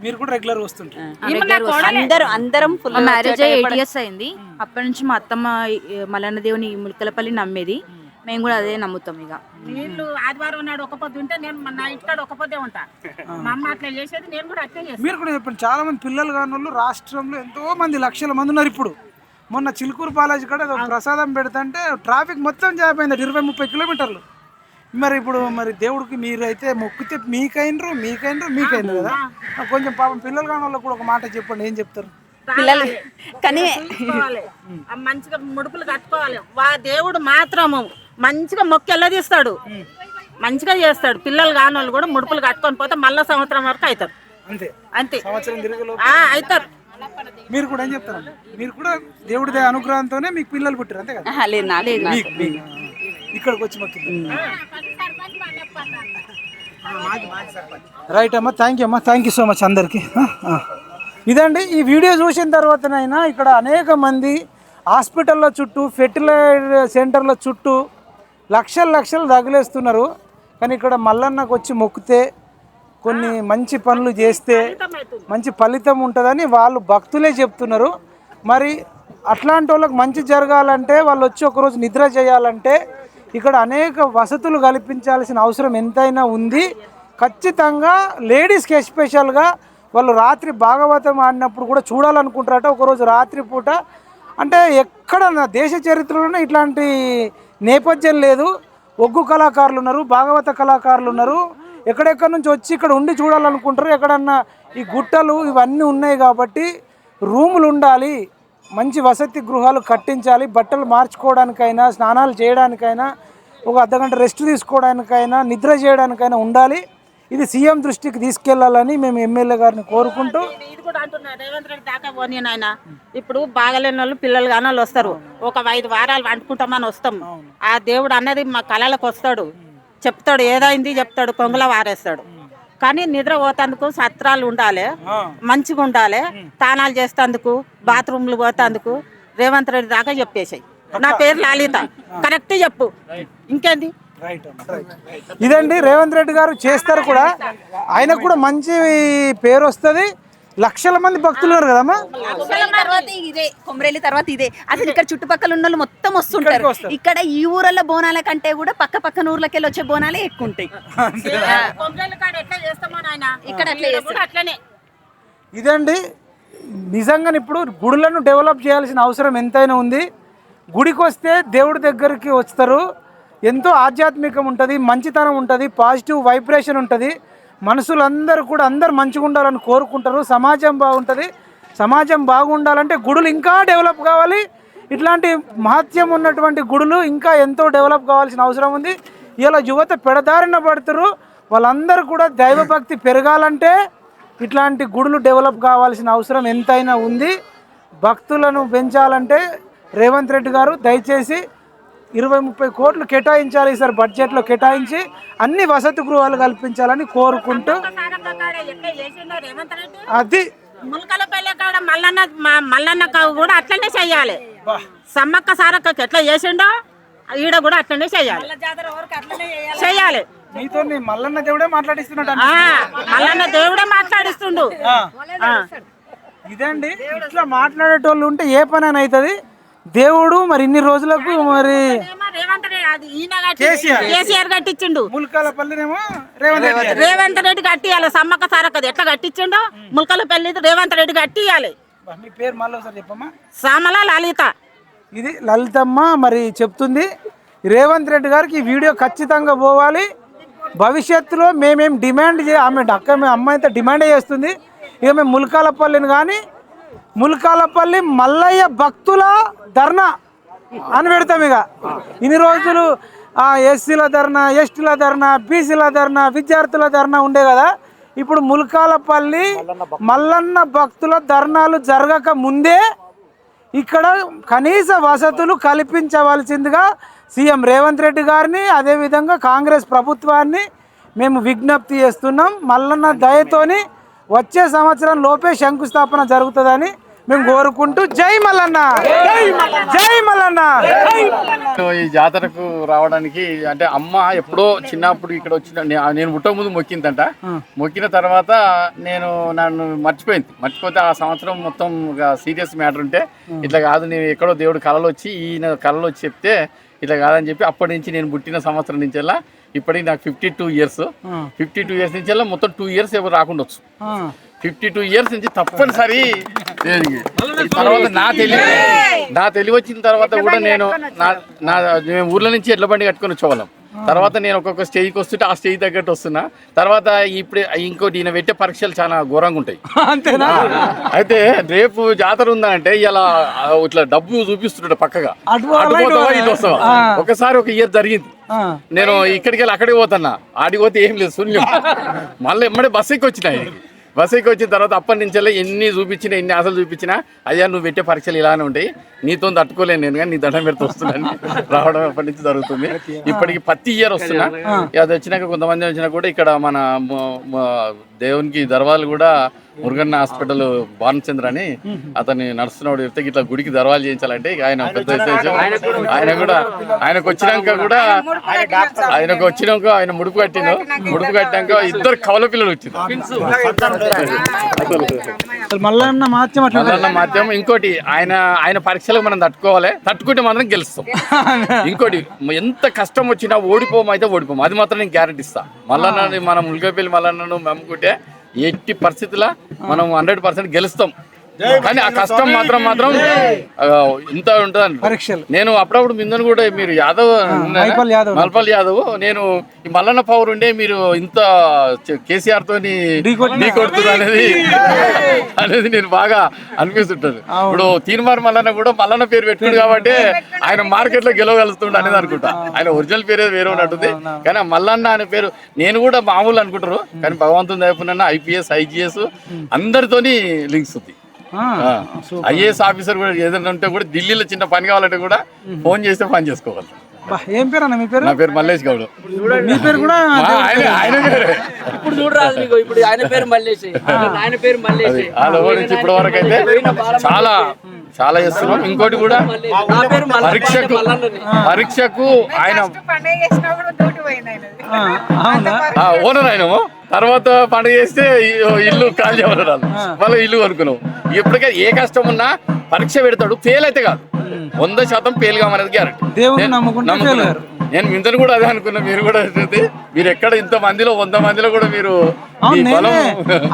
మీరు కూడా రెగ్యులర్ వస్తుంటారు? అందరం మ్యారేజ్ 8 years అయింది. అప్పటి నుంచి మా అత్తమ్మ మల్లన్న దేవుని ములకలపల్లి నమ్మేది, మేము కూడా అదే నమ్ముతాం. ఇక వీళ్ళు ఆదివారం నాడు ఒక పొద్దు ఉంటే నేను నా ఇంటికాడ ఒక పొద్దే ఉంటా. మా అమ్మ అట్లా చేసేది, నేను కూడా అట్లే చేస్తాను. మీరు కూడా చెప్పండి. చాలా మంది పిల్లలు కాని వాళ్ళు రాష్ట్రంలో ఎంతో మంది, లక్షల మంది ఉన్నారు. ఇప్పుడు మొన్న చిలుకూరు బాలాజీ కూడా ప్రసాదం పెడతంటే ట్రాఫిక్ మొత్తం జామ్ అయింది, 20-30 కిలోమీటర్లు. మరి ఇప్పుడు మరి దేవుడికి మీరు అయితే మొక్కితే మీకైనరు కదా. కొంచెం పాపం పిల్లలు కాని వాళ్ళకి కూడా ఒక మాట చెప్పండి, ఏం చెప్తారు? పిల్లలు కానీ మంచిగా ముడుపులు కట్టుకోవాలి. దేవుడు మాత్రము మంచిగా మొక్కి ఎల్లదీస్తాడు, మంచిగా చేస్తాడు. పిల్లలు కాని వాళ్ళు కూడా ముడుపులు కట్టుకొని పోతే మళ్ళా సంవత్సరం వరకు అవుతారు. అంతే అంతే, సంవత్సరం అవుతారు. మీరు కూడా ఏం చెప్తారు? మీరు కూడా దేవుడి అనుగ్రహంతోనే మీకు పిల్లలు పుట్టారు, అంతే కదా? ఇక్కడికి వచ్చి మొక్కి. రైట్ అమ్మా, థ్యాంక్ యూ అమ్మా, థ్యాంక్ యూ సో మచ్ అందరికీ. ఇదండి, ఈ వీడియో చూసిన తర్వాతనైనా ఇక్కడ అనేక మంది హాస్పిటల్లో చుట్టూ, ఫెర్టిలైజర్ సెంటర్ల చుట్టూ లక్షలు తగిలేస్తున్నారు. కానీ ఇక్కడ మల్లన్నకు వచ్చి మొక్కితే, కొన్ని మంచి పనులు చేస్తే మంచి ఫలితం ఉంటుందని వాళ్ళు భక్తులే చెప్తున్నారు. మరి అట్లాంటి వాళ్ళకి మంచి జరగాలంటే, వాళ్ళు వచ్చి ఒకరోజు నిద్ర చేయాలంటే ఇక్కడ అనేక వసతులు కల్పించాల్సిన అవసరం ఎంతైనా ఉంది. ఖచ్చితంగా లేడీస్కి ఎస్పెషల్గా వాళ్ళు రాత్రి భాగవతం ఆడినప్పుడు కూడా చూడాలనుకుంటారట. ఒకరోజు రాత్రి పూట అంటే ఎక్కడ దేశ చరిత్రలోనే ఇట్లాంటి నేపథ్యం లేదు. ఒగ్గు కళాకారులు ఉన్నారు, భాగవత కళాకారులు ఉన్నారు, ఎక్కడెక్కడి నుంచి వచ్చి ఇక్కడ ఉండి చూడాలనుకుంటారు. ఎక్కడన్నా ఈ గుట్టలు ఇవన్నీ ఉన్నాయి కాబట్టి రూములు ఉండాలి, మంచి వసతి గృహాలు కట్టించాలి. బట్టలు మార్చుకోవడానికైనా, స్నానాలు చేయడానికైనా, ఒక అర్ధగంట రెస్ట్ తీసుకోవడానికైనా, నిద్ర చేయడానికైనా ఉండాలి. ఇది సీఎం దృష్టికి తీసుకెళ్లాలని మేము ఎమ్మెల్యే గారిని కోరుకుంటూ, ఇది కూడా అంటున్నా, రేవంత్ రెడ్డి దాకా పోనీ నాయన. ఇప్పుడు బాగలేని వాళ్ళు, పిల్లలు కాని వాళ్ళు వస్తారు, ఒక 5 వారాలు వండుకుంటామని వస్తాం. ఆ దేవుడు అన్నది మా కళలకు వస్తాడు, చెప్తాడు, ఏదైంది చెప్తాడు, కొంగుల వారేస్తాడు. కానీ నిద్ర పోతందుకు సత్రాలు ఉండాలి, మంచిగా ఉండాలి, తానాలు చేస్తేందుకు, బాత్రూమ్లు పోతేందుకు రేవంత్ రెడ్డి దాకా చెప్పేసాయి. నా పేరు లలిత, కరెక్ట్ చెప్పు, ఇంకేంది? ఇదండి, రేవంత్ రెడ్డి గారు చేస్తారు కూడా, ఆయనకు కూడా మంచి పేరు వస్తుంది. లక్షల మంది భక్తులు ఉన్నారు కదమ్మా. తర్వాత ఇదే కొమరేలి తర్వాత ఇదే అసలు ఇక్కడ చుట్టుపక్కల ఉన్న వాళ్ళు మొత్తం వస్తుంటారు. ఇక్కడ ఈ ఊరల్లో బోనాల కంటే కూడా పక్కన ఊర్లకి వెళ్ళి వచ్చే బోనాలే ఎక్కువ ఉంటాయి. ఇక్కడ అట్లనే. ఇదండి, నిజంగా ఇప్పుడు గుడులను డెవలప్ చేయాల్సిన అవసరం ఎంతైనా ఉంది. గుడికి వస్తే దేవుడి దగ్గరికి వస్తారు, ఎంతో ఆధ్యాత్మికం ఉంటుంది, మంచితనం ఉంటుంది, పాజిటివ్ వైబ్రేషన్ ఉంటుంది. మనుషులందరూ కూడా అందరు మంచిగా ఉండాలని కోరుకుంటారు. సమాజం బాగుంటుంది. సమాజం బాగుండాలంటే గుడులు ఇంకా డెవలప్ కావాలి. ఇట్లాంటి మహత్యం ఉన్నటువంటి గుడులు ఇంకా ఎంతో డెవలప్ కావాల్సిన అవసరం ఉంది. ఇలా యువత పెడదారిన పడుతున్నారు. వాళ్ళందరూ కూడా దైవభక్తి పెరగాలంటే ఇట్లాంటి గుడులు డెవలప్ కావాల్సిన అవసరం ఎంతైనా ఉంది. భక్తులను పెంచాలంటే రేవంత్ రెడ్డి గారు దయచేసి 20-30 కోట్లు కేటాయించాలి సార్, బడ్జెట్లో కేటాయించి అన్ని వసతి గృహాలు కల్పించాలని కోరుకుంటూ, అది ములకలపల్లి కాడ మల్లన్న కూడా అట్లనే చెయ్యాలి. సమ్మక్క సారక్కకి ఎట్లా చేసిండో ఈడ కూడా అట్లనే చెయ్యాలి. మీతో మల్లన్న దేవుడే మాట్లాడిస్తున్నాడు, మల్లన్న దేవుడే మాట్లాడిస్తుండు. ఇదండి, ఇట్లా మాట్లాడేటోళ్ళు ఉంటే ఏ పని అని అవుతుంది. దేవుడు మరి ఇన్ని రోజులకు మరి కేసీఆర్ కట్టించిండు, ములకలపల్లినేమో రేవంత్ రెడ్డి కట్టియాలి. సమ్మక్క సారక్కది ఎట్లా కట్టించిండో ములకలపల్లి రేవంత్ రెడ్డి కట్టియాలి. మీ పేరు మళ్ళీ ఒకసారి చెప్పమ్మా. సామల లలిత. ఇది లలితమ్మ మరి చెప్తుంది. రేవంత్ రెడ్డి గారికి ఈ వీడియో ఖచ్చితంగా పోవాలి. భవిష్యత్తులో మేమేం డిమాండ్ అమ్మాయి అయితే డిమాండ్ చేస్తుంది. ఇక మేము ములకలపల్లిని కానీ ములకలపల్లి మల్లయ్య భక్తుల ధర్నా అని పెడతాం. ఇక ఇన్ని రోజులు ఎస్సీల ధర్నా, ఎస్టీల ధర్నా, బీసీల ధర్నా, విద్యార్థుల ధర్నా ఉండే కదా. ఇప్పుడు ములకలపల్లి మల్లన్న భక్తుల ధర్నాలు జరగక ముందే ఇక్కడ కనీస వసతులు కల్పించవలసిందిగా సీఎం రేవంత్ రెడ్డి గారిని, అదేవిధంగా కాంగ్రెస్ ప్రభుత్వాన్ని మేము విజ్ఞప్తి చేస్తున్నాం. మల్లన్న దయతోని వచ్చే సంవత్సరం లోపే శంకుస్థాపన జరుగుతుందని మేము కోరుకుంటూ జై మల్లన్న, జై మల్లన్న. ఈ జాతరకు రావడానికి అంటే అమ్మ ఎప్పుడో చిన్నప్పుడు ఇక్కడ వచ్చిన నేను పుట్టక ముందు మొక్కిందంట. మొక్కిన తర్వాత నన్ను మర్చిపోతే ఆ సంవత్సరం మొత్తం సీరియస్ మ్యాటర్ ఉంటే ఇట్లా కాదు, నేను ఎక్కడో దేవుడు కళలో వచ్చి ఈయన కళలో వచ్చి చెప్తే ఇట్లా కాదని చెప్పి అప్పటి నుంచి నేను పుట్టిన సంవత్సరం నుంచి ఇప్పటికి నాకు 52 ఇయర్స్. 52 ఇయర్స్ నుంచి మొత్తం 2 ఇయర్స్ ఎవరు రాకుండొచ్చు. 52 ఇయర్స్ నుంచి తప్పనిసరి తర్వాత నా తెలివి వచ్చిన తర్వాత కూడా మేము ఊర్ల నుంచి ఎడ్ల బండి కట్టుకొని వచ్చేవాళ్ళం. తర్వాత నేను ఒక్కొక్క స్టేజ్కి వస్తుంటే ఆ స్టేజ్ తగ్గట్టు వస్తున్నా. తర్వాత ఇప్పుడు ఇంకోటి ఈయన పెట్టే పరీక్షలు చాలా ఘోరంగా ఉంటాయి. అయితే రేపు జాతర ఉందంటే ఇలా ఇట్లా డబ్బు చూపిస్తుంటాడు పక్కగా, అటుపోతావా ఇటు వస్తావా. ఒకసారి ఒక ఇయర్ జరిగింది, నేను ఇక్కడికి వెళ్ళి అక్కడికి పోతున్నా, ఆడికి పోతే ఏం లేదు శూన్యం. మళ్ళీ ఎమ్మడే బస్సు ఎక్కి వచ్చినాయి. బస్సు ఎక్కి వచ్చిన తర్వాత అప్పటి నుంచి ఎన్ని చూపించినా ఎన్ని ఆశలు చూపించినా అయ్యా నువ్వు పెట్టే పరీక్షలు ఇలానే ఉంటాయి, నీతో తట్టుకోలేను నేను, కానీ నీ దండం పెడితే వస్తున్నాను రావడం అప్పటి నుంచి జరుగుతుంది. ఇప్పటికి ప్రతి ఇయర్ వస్తున్నా. అది వచ్చినాక కొంతమంది వచ్చినా కూడా ఇక్కడ మన దేవునికి దర్వాలు కూడా మురుగన్న హాస్పిటల్ భానుచంద్ర అని అతన్ని నడుస్తున్నాడు చెప్తే ఇట్లా గుడికి దర్వాలు చేయించాలంటే ఆయన పెద్ద ఆయనకు వచ్చినాక ఆయన ముడుపు కట్టినాక ఇద్దరు కవల పిల్లలు వచ్చింది. మల్లన్న మాధ్యమం ఇంకోటి ఆయన పరీక్షలకు మనం తట్టుకుంటే మాత్రం గెలుస్తాం. ఇంకోటి ఎంత కష్టం వచ్చినా ఓడిపోము, అది మాత్రం నేను గ్యారెంటీ ఇస్తా. మల్లన్న మనం ముల్కపల్లి మల్లన్నను నమ్ముకుంటే 80% మనం 100% గెలుస్తాం. కానీ ఆ కష్టం మాత్రం ఇంత ఉంటుందండి పరీక్షలు. నేను అప్పుడప్పుడు మిందని కూడా మీరు మల్పల్ యాదవ్ నేను ఈ మల్లన్న పవర్ ఉండే మీరు ఇంత కేసీఆర్ తోని కొడుతున్నారు అనేది నేను బాగా అనిపిస్తుంటాను. ఇప్పుడు తీన్మార్ మల్లన్న కూడా మల్లన్న పేరు పెట్టుకుంది కాబట్టి ఆయన మార్కెట్ లో గెలవగలుగుతుండ అనేది అనుకుంటా. ఆయన ఒరిజినల్ పేరు వేరే ఉన్నట్టుంది, కానీ మల్లన్న అనే పేరు నేను కూడా మామూలు అనుకుంటారు. కానీ భగవంతుని దయపునన్న IPS IGS అందరితోని లింక్స్ ఉంది. IAS ఆఫీసర్ కూడా ఏదైనా ఉంటే కూడా ఢిల్లీలో చిన్న పని కావాలంటే కూడా ఫోన్ చేస్తే పని చేసుకోవాలి. ఏం పేరు అన్న మీ పేరు? నా పేరు మల్లేష్ గౌడ్. మీ పేరు కూడా ఆయన పేరు. ఇప్పుడు చూడరాదు నీకు, ఇప్పుడు ఆయన పేరు మల్లేష్, ఆయన పేరు మల్లేష్. ఇప్పటి వరకు అయితే చాలా చేస్తున్నాం. ఇంకోటి కూడా పరీక్షకు ఆయన ఓనర్ అయినాము. తర్వాత పండుగ చేస్తే ఇల్లు ఖాళీ అవ్వరు, మళ్ళీ ఇల్లు కొనుక్కున్నాం. ఎప్పటికైనా ఏ కష్టం ఉన్నా పరీక్ష పెడతాడు, ఫెయిల్ అయితే కాదు, 100% ఫెయిల్ కామనేది గ్యారెంటీ. నేను మిందని కూడా అదే అనుకున్నా. మీరు కూడా మీరు ఎక్కడ ఇంత మందిలో 100 మందిలో కూడా మీరు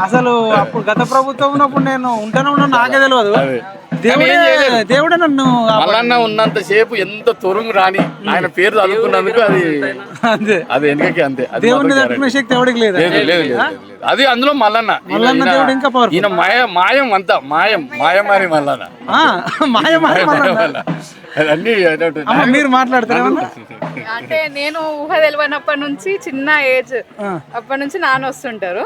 అసలు అప్పుడు గత ప్రభుత్వం ఉన్నప్పుడు నేను ఉంటాను నాకే తెలియదు. దేవుడే నన్ను మల్లన్న ఉన్నంత సేపు ఎంత తొరుగు రాని ఆయన పేరు చదువుకున్నందుకు అది వెనకకి అంతే. దేవుడిని తట్టుకునే శక్తి ఎవరికి లేదు. అది అందులో మల్లన్న ఇంకా ఈయన మాయం అంతా మాయమారి మల్లన్న అన్ని మీరు మాట్లాడతారా? అంటే నేను ఊహ తెలియనప్పటి నుంచి చిన్న ఏజ్ అప్పటి నుంచి నాన్న వస్తుంటారు.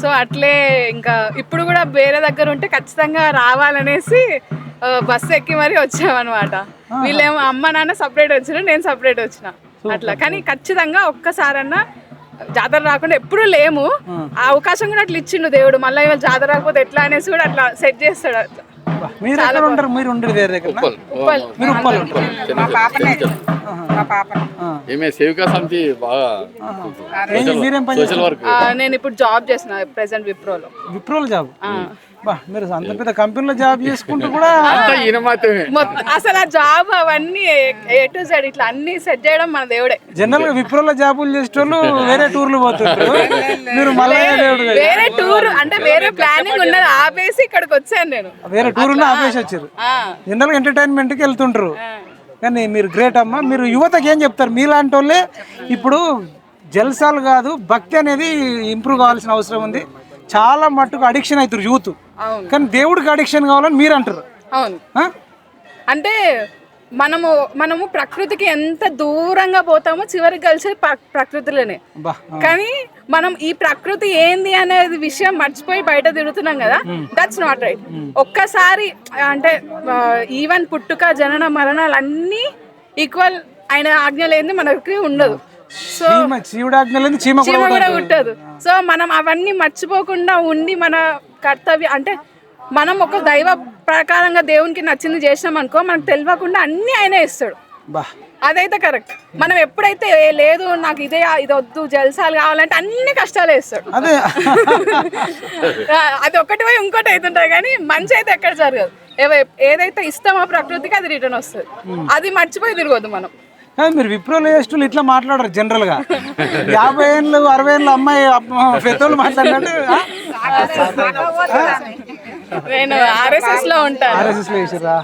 సో అట్లే ఇంకా ఇప్పుడు కూడా వేరే దగ్గర ఉంటే ఖచ్చితంగా రావాలనేసి బస్సు ఎక్కి మరీ వచ్చామన్నమాట. వీళ్ళేమో అమ్మ నాన్న సపరేట్ వచ్చిన, నేను సపరేట్ వచ్చిన అట్లా. కానీ ఖచ్చితంగా ఒక్కసారన్నా జాతర రాకుండా ఎప్పుడు లేము. ఆ అవకాశం కూడా అట్లా ఇచ్చిండు దేవుడు. మళ్ళీ ఇవాళ జాతర రాకపోతే ఎట్లా అనేసి కూడా అట్లా సెట్ చేస్తాడు. అట్లా మీరు ఉండేది వేరే దగ్గర? సేవికా సమితి బాగా సోషల్ వర్క్. నేను ఇప్పుడు జాబ్ చేస్తున్నా ప్రెసెంట్ విప్రోలో జాబ్. మీరు అంత పెద్ద కంపెనీలో జాబ్ చేసుకుంటూ కూడా అసలు ఆ జాబ్ అవన్నీ A to Z ఇట్లా అన్ని సెట్ చేయడం మన దేవుడే. జనరల్ గా విప్రోలో జాబులు చేసేటోళ్ళు వేరే టూర్లు పోతుంటారు, మీరు వేరే టూర్ అంటే వేరే ప్లానింగ్ ఉన్నది ఆపేసి ఇక్కడికి వచ్చాను. నేను వేరే టూర్ ఆపేసి వచ్చారు. జనరల్ గా ఎంటర్టైన్మెంట్ కి వెళ్తుంటారు. కానీ మీరు గ్రేట్ అమ్మా. మీరు యువతకి ఏం చెప్తారు? మీలాంటి వాళ్ళే ఇప్పుడు జల్సాలు కాదు, భక్తి అనేది ఇంప్రూవ్ కావాల్సిన అవసరం ఉంది. చాలా మట్టుకు అడిక్షన్ అవుతారు యూత్, కానీ దేవుడికి అడిక్షన్ కావాలని మీరు అంటారు. అవును, అంటే మనము ప్రకృతికి ఎంత దూరంగా పోతామో చివరికి కలిసి ప్రకృతిలోనే. కానీ మనం ఈ ప్రకృతి ఏంది అనేది విషయం మర్చిపోయి బయట తిరుగుతున్నాం కదా. That's not right. ఒక్కసారి అంటే ఈవెన్ పుట్టుక జనన మరణాలు అన్నీ ఈక్వల్. ఆయన ఆజ్ఞ లేనిది మనకి ఉండదు. సో చీమ కూడా కుట్టదు. సో మనం అవన్నీ మర్చిపోకుండా ఉండి మన కర్తవ్యం అంటే మనం ఒక దైవ ప్రకారంగా దేవునికి నచ్చింది చేసినాం అనుకో, మనకు తెలియకుండా అన్ని ఆయనే ఇస్తాడు. అదైతే కరెక్ట్. మనం ఎప్పుడైతే లేదు నాకు ఇది వద్దు జల్సాలు కావాలంటే అన్ని కష్టాలు వేస్తాడు. అది ఒకటి పోయి ఇంకోటి అవుతుంటాయి కానీ మంచి అయితే ఎక్కడ జరగదు. ఏదైతే ఇస్తామో ప్రకృతికి అది రిటర్న్ వస్తుంది. అది మర్చిపోయి తిరగదు మనం. మీరు విప్రోలు చేసేటోళ్ళు ఇట్లా మాట్లాడరు జనరల్ గా. 50 ఏళ్ళు 60 ఏళ్ళ అమ్మాయి పెద్దోళ్ళు మాట్లాడినట్టు. నేను RSS లో ఉంటాను. RSS లో చేసారా?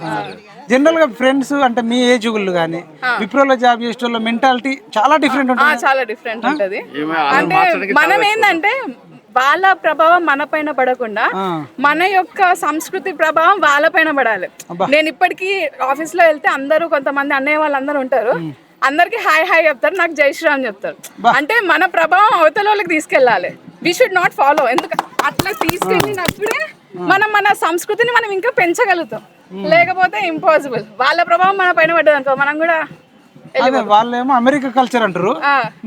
జనరల్ గా ఫ్రెండ్స్ అంటే మీ ఏజ్ గుళ్ళు కానీ విప్రోలో జాబ్ చేసేటోళ్ళ మెంటాలిటీ చాలా డిఫరెంట్ ఉంటుంది. చాలా డిఫరెంట్ ఉంటది. అంటే మనం ఏంటంటే వాళ్ళ ప్రభావం మన పైన పడకుండా మన యొక్క సంస్కృతి ప్రభావం వాళ్ళ పైన పడాలి. నేను ఇప్పటికీ ఆఫీస్ లో వెళ్తే అందరూ కొంతమంది అన్నయ్య వాళ్ళందరూ ఉంటారు, అందరికి హాయ్ హాయ్ చెప్తారు, నాకు జై శ్రీరామ్ చెప్తారు. అంటే మన ప్రభావం అవతల వాళ్ళకి తీసుకెళ్ళాలి. We should not follow. ఎందుకంటే అట్లా తీసుకెళ్ళినప్పుడే మనం మన సంస్కృతిని మనం ఇంకా పెంచగలుగుతాం. లేకపోతే ఇంపాసిబుల్. వాళ్ళ ప్రభావం మన పైన పడ్డది అనుకో మనం కూడా. వాళ్ళేమో అమెరికా కల్చర్ అంటారు,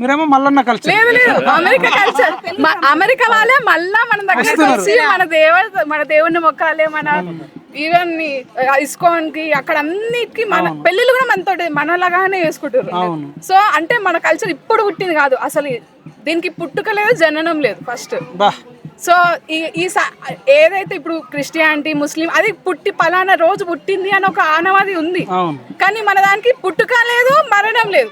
మీరేమో మల్లన్న కల్చర్. లేదు అమెరికా కల్చర్. అమెరికా వాళ్ళే మళ్ళా మన దగ్గర వచ్చి మన దేవుడిని మొక్కాలి, మన ఈవెన్ ఇస్కాన్ కి అక్కడ అన్నిటికీ మన పెళ్లిళ్ళు కూడా మనతో మనలాగానే చేసుకుంటారు. సో అంటే మన కల్చర్ ఇప్పుడు పుట్టింది కాదు, అసలు దీనికి పుట్టుక లేదు, జననం లేదు ఫస్ట్. సో ఈ ఏదైతే ఇప్పుడు క్రిస్టియానిటీ ముస్లిం అది పుట్టి పలానా రోజు పుట్టింది అని ఒక ఆనవాది ఉంది, కానీ మన దానికి పుట్టుక లేదు, మరణం లేదు.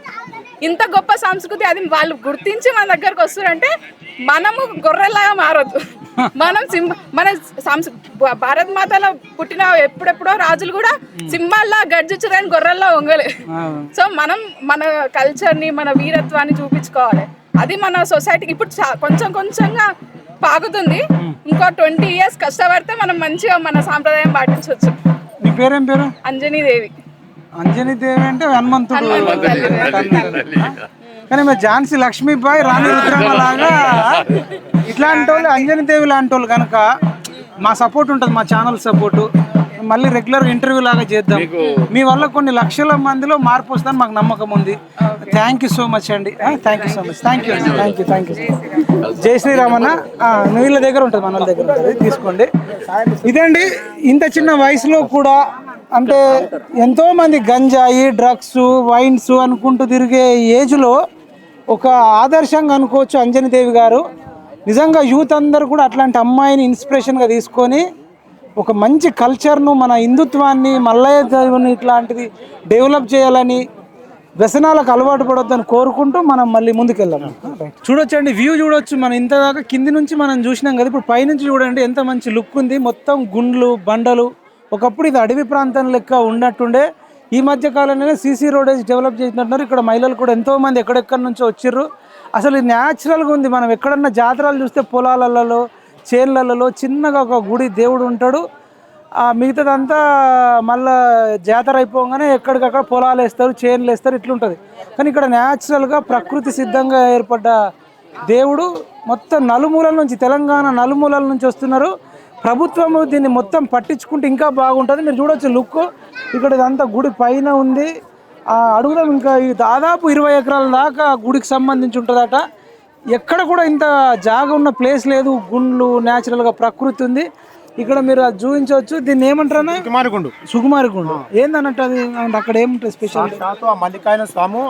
ఇంత గొప్ప సంస్కృతి అది వాళ్ళు గుర్తించి మన దగ్గరకు వస్తారంటే మనము గొర్రెలాగా మారొద్దు. మనం మన భారత్ మాతలో పుట్టిన ఎప్పుడెప్పుడో రాజులు కూడా సింహాల్లా గర్జించడానికి గొర్రెల్లా వంగలే. సో మనం మన కల్చర్ని మన వీరత్వాన్ని చూపించుకోవాలి. అది మన సొసైటీకి ఇప్పుడు కొంచెం కొంచెంగా పాకుతుంది. ఇంకో 20 years కష్టపడితే మనం మంచిగా మన సాంప్రదాయం పాటించవచ్చు. మీ పేరేం పేరు? అంజనీదేవి. అంజనీదేవి అంటే హనుమంతుడు. కానీ మరి ఝాన్సీ లక్ష్మీబాయి రాణి రుద్రమ్మ లాగా ఇట్లాంటి వాళ్ళు అంజనీదేవి లాంటి వాళ్ళు కనుక మా సపోర్ట్ ఉంటుంది, మా ఛానల్ సపోర్టు. మళ్ళీ రెగ్యులర్ ఇంటర్వ్యూ లాగా చేద్దాం. మీ వల్ల కొన్ని లక్షల మందిలో మార్పు వస్తుందని మాకు నమ్మకం ఉంది. థ్యాంక్ యూ సో మచ్ అండి. Thank you so much. Thank you అండి. Thank you. Thank you. జై శ్రీరామన్న. వీళ్ళ దగ్గర ఉంటుంది, మన వాళ్ళ దగ్గర ఉంటుంది, తీసుకోండి. ఇదండి ఇంత చిన్న వయసులో కూడా అంటే ఎంతోమంది గంజాయి డ్రగ్స్ వైన్స్ అనుకుంటూ తిరిగే ఏజ్లో ఒక ఆదర్శంగా అనుకోవచ్చు అంజనీదేవి గారు. నిజంగా యూత్ అందరూ కూడా అట్లాంటి అమ్మాయిని ఇన్స్పిరేషన్గా తీసుకొని ఒక మంచి కల్చర్ను మన హిందుత్వాన్ని మల్లయ్య దేవుని ఇట్లాంటిది డెవలప్ చేయాలని వ్యసనాలకు అలవాటు పడొద్దని కోరుకుంటూ మనం మళ్ళీ ముందుకెళ్ళాము. చూడొచ్చండి, వ్యూ చూడొచ్చు. మనం ఇంతదాకా కింది నుంచి మనం చూసినాం కదా, ఇప్పుడు పైనుంచి చూడండి ఎంత మంచి లుక్ ఉంది. మొత్తం గుండ్లు బండలు. ఒకప్పుడు ఇది అడవి ప్రాంతం లెక్క ఉన్నట్టుండే. ఈ మధ్య కాలంలోనే సీసీ రోడేజ్ డెవలప్ చేసినట్టున్నారు. ఇక్కడ మహిళలు కూడా ఎంతోమంది ఎక్కడెక్కడి నుంచో వచ్చిర్రు. అసలు ఇది న్యాచురల్గా ఉంది. మనం ఎక్కడన్నా జాతరలు చూస్తే పొలాలలో చేన్లలో చిన్నగా ఒక గుడి దేవుడు ఉంటాడు, మిగతాదంతా మళ్ళీ జాతర అయిపోగానే ఎక్కడికక్కడ పొలాలు వేస్తారు, చేన్లు వేస్తారు, ఇట్లుంటుంది. కానీ ఇక్కడ న్యాచురల్గా ప్రకృతి సిద్ధంగా ఏర్పడ్డ దేవుడు మొత్తం నలుమూలల నుంచి, తెలంగాణ నలుమూలల నుంచి వస్తున్నారు. ప్రభుత్వము దీన్ని మొత్తం పట్టించుకుంటే ఇంకా బాగుంటుంది. మీరు చూడొచ్చు లుక్. ఇక్కడ ఇదంతా గుడి పైన ఉంది. అడుగుదాం, ఇంకా దాదాపు 20 ఎకరాల దాకా గుడికి సంబంధించి ఉంటుందట. ఎక్కడ కూడా ఇంత జాగా ఉన్న ప్లేస్ లేదు. గుండ్లు న్యాచురల్గా ప్రకృతి ఉంది. ఇక్కడ మీరు అది చూపించవచ్చు. దీన్ని ఏమంటారా? సుకుమారిగుండు. సుకుమారిగుండు ఏందన్నట్టు అది? అక్కడ ఏముంటుంది స్పెషల్? మల్లికాయన స్వామి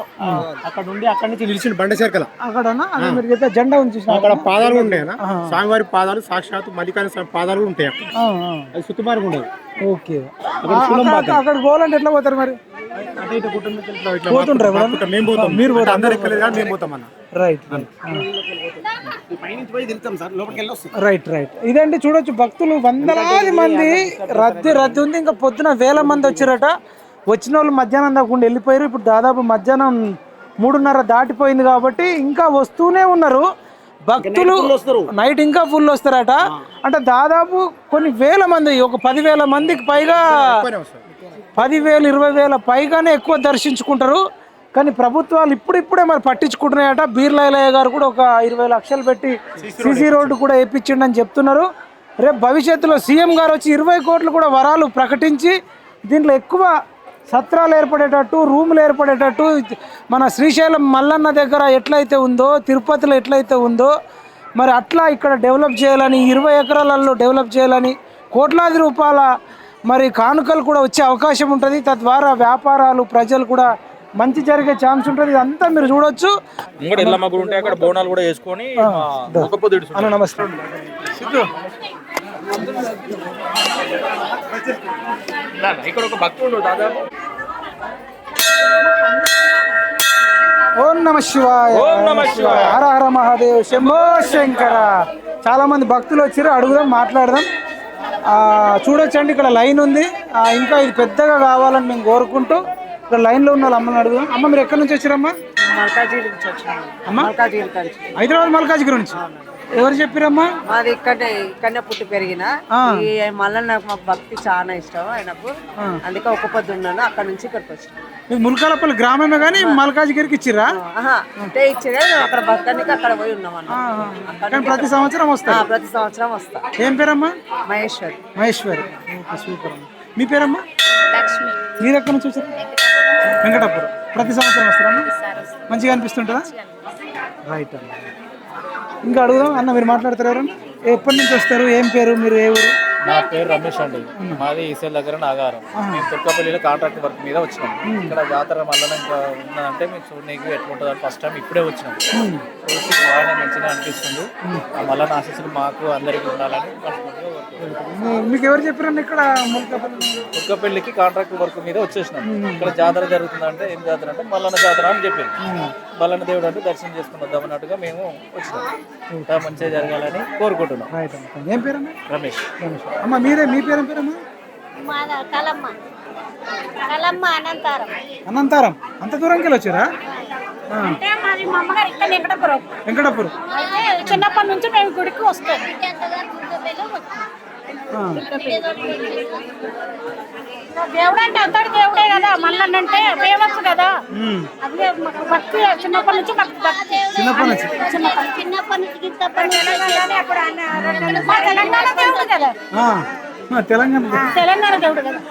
అక్కడ ఉండి అక్కడి నుంచి నిలిచిన బండ చేరకల అక్కడనా? అదే మీరు చెప్పే జెండా ఉంచి అక్కడ పాదాలు ఉంటాయనా, స్వామివారి పాదాలు సాక్షాత్ మల్లికాయన స్వామి పాదాలు కూడా ఉంటాయి. అది సుకుమారిగుండు. ఓకే. అక్కడ పోవాలంటే ఎట్లా పోతారు మరి? పోతుంటారు. మేము పోతాం, మీరు పోతాం, అందరు ఎక్కలేదు కానీ మేము పోతాం అన్న. Right right. ఇదండి చూడొచ్చు, భక్తులు వందలాది మంది, రద్దీ ఉంది. ఇంకా పొద్దున వేల మంది వచ్చారట. వచ్చిన వాళ్ళు మధ్యాహ్నం దాకా వెళ్ళిపోయారు. ఇప్పుడు దాదాపు మధ్యాహ్నం 3:30 దాటిపోయింది కాబట్టి ఇంకా వస్తూనే ఉన్నారు భక్తులు. నైట్ ఇంకా ఫుల్ వస్తారట. అంటే దాదాపు కొన్ని వేల మంది, ఒక 10,000 మందికి పైగా, 10,000 20,000 పైగానే ఎక్కువ దర్శించుకుంటారు. కానీ ప్రభుత్వాలు ఇప్పుడిప్పుడే మరి పట్టించుకుంటున్నాయట. బీర్లయ్య గారు కూడా ఒక 20 లక్షలు పెట్టి సీసీ రోడ్డు కూడా వేయించిండని చెప్తున్నారు. రేపు భవిష్యత్తులో సీఎం గారు వచ్చి 20 కోట్లు కూడా వరాలు ప్రకటించి దీంట్లో ఎక్కువ సత్రాలు ఏర్పడేటట్టు, రూములు ఏర్పడేటట్టు, మన శ్రీశైలం మల్లన్న దగ్గర ఎట్లయితే ఉందో, తిరుపతిలో ఎట్లయితే ఉందో, మరి అట్లా ఇక్కడ డెవలప్ చేయాలని, 20 ఎకరాలలో డెవలప్ చేయాలని, కోట్లాది రూపాయల మరి కానుకలు కూడా వచ్చే అవకాశం ఉంటుంది. తద్వారా వ్యాపారాలు, ప్రజలు కూడా మంచి జరిగే ఛాన్స్ ఉంటుంది. ఇదంతా మీరు చూడొచ్చు. ఇంకోటి ఎల్లమ్మ గుడి ఉంటే అక్కడ బోనాలు కూడా వేసుకొని అన్న నమస్తే. సిద్ధు ఇక్కడ ఒక భక్తుడు దాదాపు ఓం నమ శివాయ, ఓం నమ శివాయ, హర హర మహాదేవ్, శంభో శంకర. చాలా మంది భక్తులు వచ్చారు, అడుగుదాం, మాట్లాడదాం. చూడొచ్చండి ఇక్కడ లైన్ ఉంది. ఇంకా ఇది పెద్దగా కావాలని మేము కోరుకుంటూ ఇక్కడ లైన్లో ఉన్న వాళ్ళు అమ్మని అడుగుదాం. అమ్మ మీరు ఎక్కడి నుంచి వచ్చారమ్మా? మల్కాజిగిరి నుంచి వచ్చాము. అమ్మ మల్కాజిగిరి హైదరాబాద్ మల్కాజిగిరి నుంచి. ఎవరు చెప్పారమ్మా? మాది ఇక్కడనే పుట్టి పెరిగిన. ఈ మల్లన్న నాకు మాకు భక్తి చాలా ఇష్టం ఆయనకు, అందుకే ఒక్క పొద్దు ఉన్నాను. అక్కడ నుంచి ఇక్కడికి వచ్చాను. మీకు ముల్కాలపల్లి గ్రామమే కానీ మల్కాజిగిరికి ఇచ్చిరా? అంటే ఇచ్చిరే అక్కడ భక్తానికి అక్కడ పోయి ఉన్నాం అన్న. ప్రతి సంవత్సరం వస్తా? ప్రతి సంవత్సరం వస్తా. ఏం పేరమ్మా? మహేశ్వరి. మహేశ్వరి, సూపర్ అమ్మా. మీ పేరమ్మా? లక్ష్మి. మీరు ఎక్కడి నుంచి వచ్చారు? వెంకటాపురం. ప్రతి సంవత్సరం వస్తారమ్మా? మంచిగా అనిపిస్తుంటుందా? రైట్ అన్న. ఇంకా అడుగుదాం అన్న, మీరు మాట్లాడతారు ఎవరన్నా? ఎప్పటి నుంచి వస్తారు? ఏం పేరు, మీరు ఏ ఊరు? నా పేరు రమేష్ అండి. మాది ఈసెల్ దగ్గర నాగారం. మేము తుర్కపల్లిలో కాంట్రాక్ట్ వర్క్ మీద వచ్చినాం. ఇక్కడ జాతర మల్లన్న ఉన్నదంటే మీకు చూడడానికి ఎట్లుంటుంది అని ఫస్ట్ టైం ఇప్పుడే వచ్చినాం. చూసి బాగా మంచిగా అనిపిస్తుంది. ఆ మల్లన్న ఆశీస్సులు మాకు అందరికీ ఉండాలని మీకు ఎవరు చెప్పారన్న? ఇక్కడ తుర్కపల్లికి కాంట్రాక్ట్ వర్క్ మీద వచ్చేసినాం. ఇక్కడ జాతర జరుగుతుందంటే ఏం జాతర అంటే మల్లన్న జాతర అని చెప్పింది. మల్లన్న దేవుడు అంటే దర్శనం చేసుకుని వద్దాం అన్నట్టుగా మేము వచ్చినాం. ఇంకా మంచిగా జరగాలని కోరుకుంటున్నాం. ఏం పేరమ్మా? రమేష్. అమ్మ మీరే, మీ పేరు ఏం పేరమ్మా? అనంతారం. అనంతారం. అంత దూరంకి వెళ్ళి వచ్చారా? అంటే మరి మా అమ్మగారు ఇక్కడ వెంకటాపురం. వెంకటాపురం. అయితే చిన్నప్పటి నుంచి మేము గుడికి వస్తాం. దేవుడు అంటే అంతటి దేవుడే కదా, మల్లన్న అంటే ఫేమస్ కదా. అదే మాకు భక్తి చిన్నప్పటి నుంచి మాకు భక్తి. చిన్నప్పటి నుంచి తెలంగాణ దేవుడు కదా, తెలంగాణ తెలంగాణ దేవుడు కదా.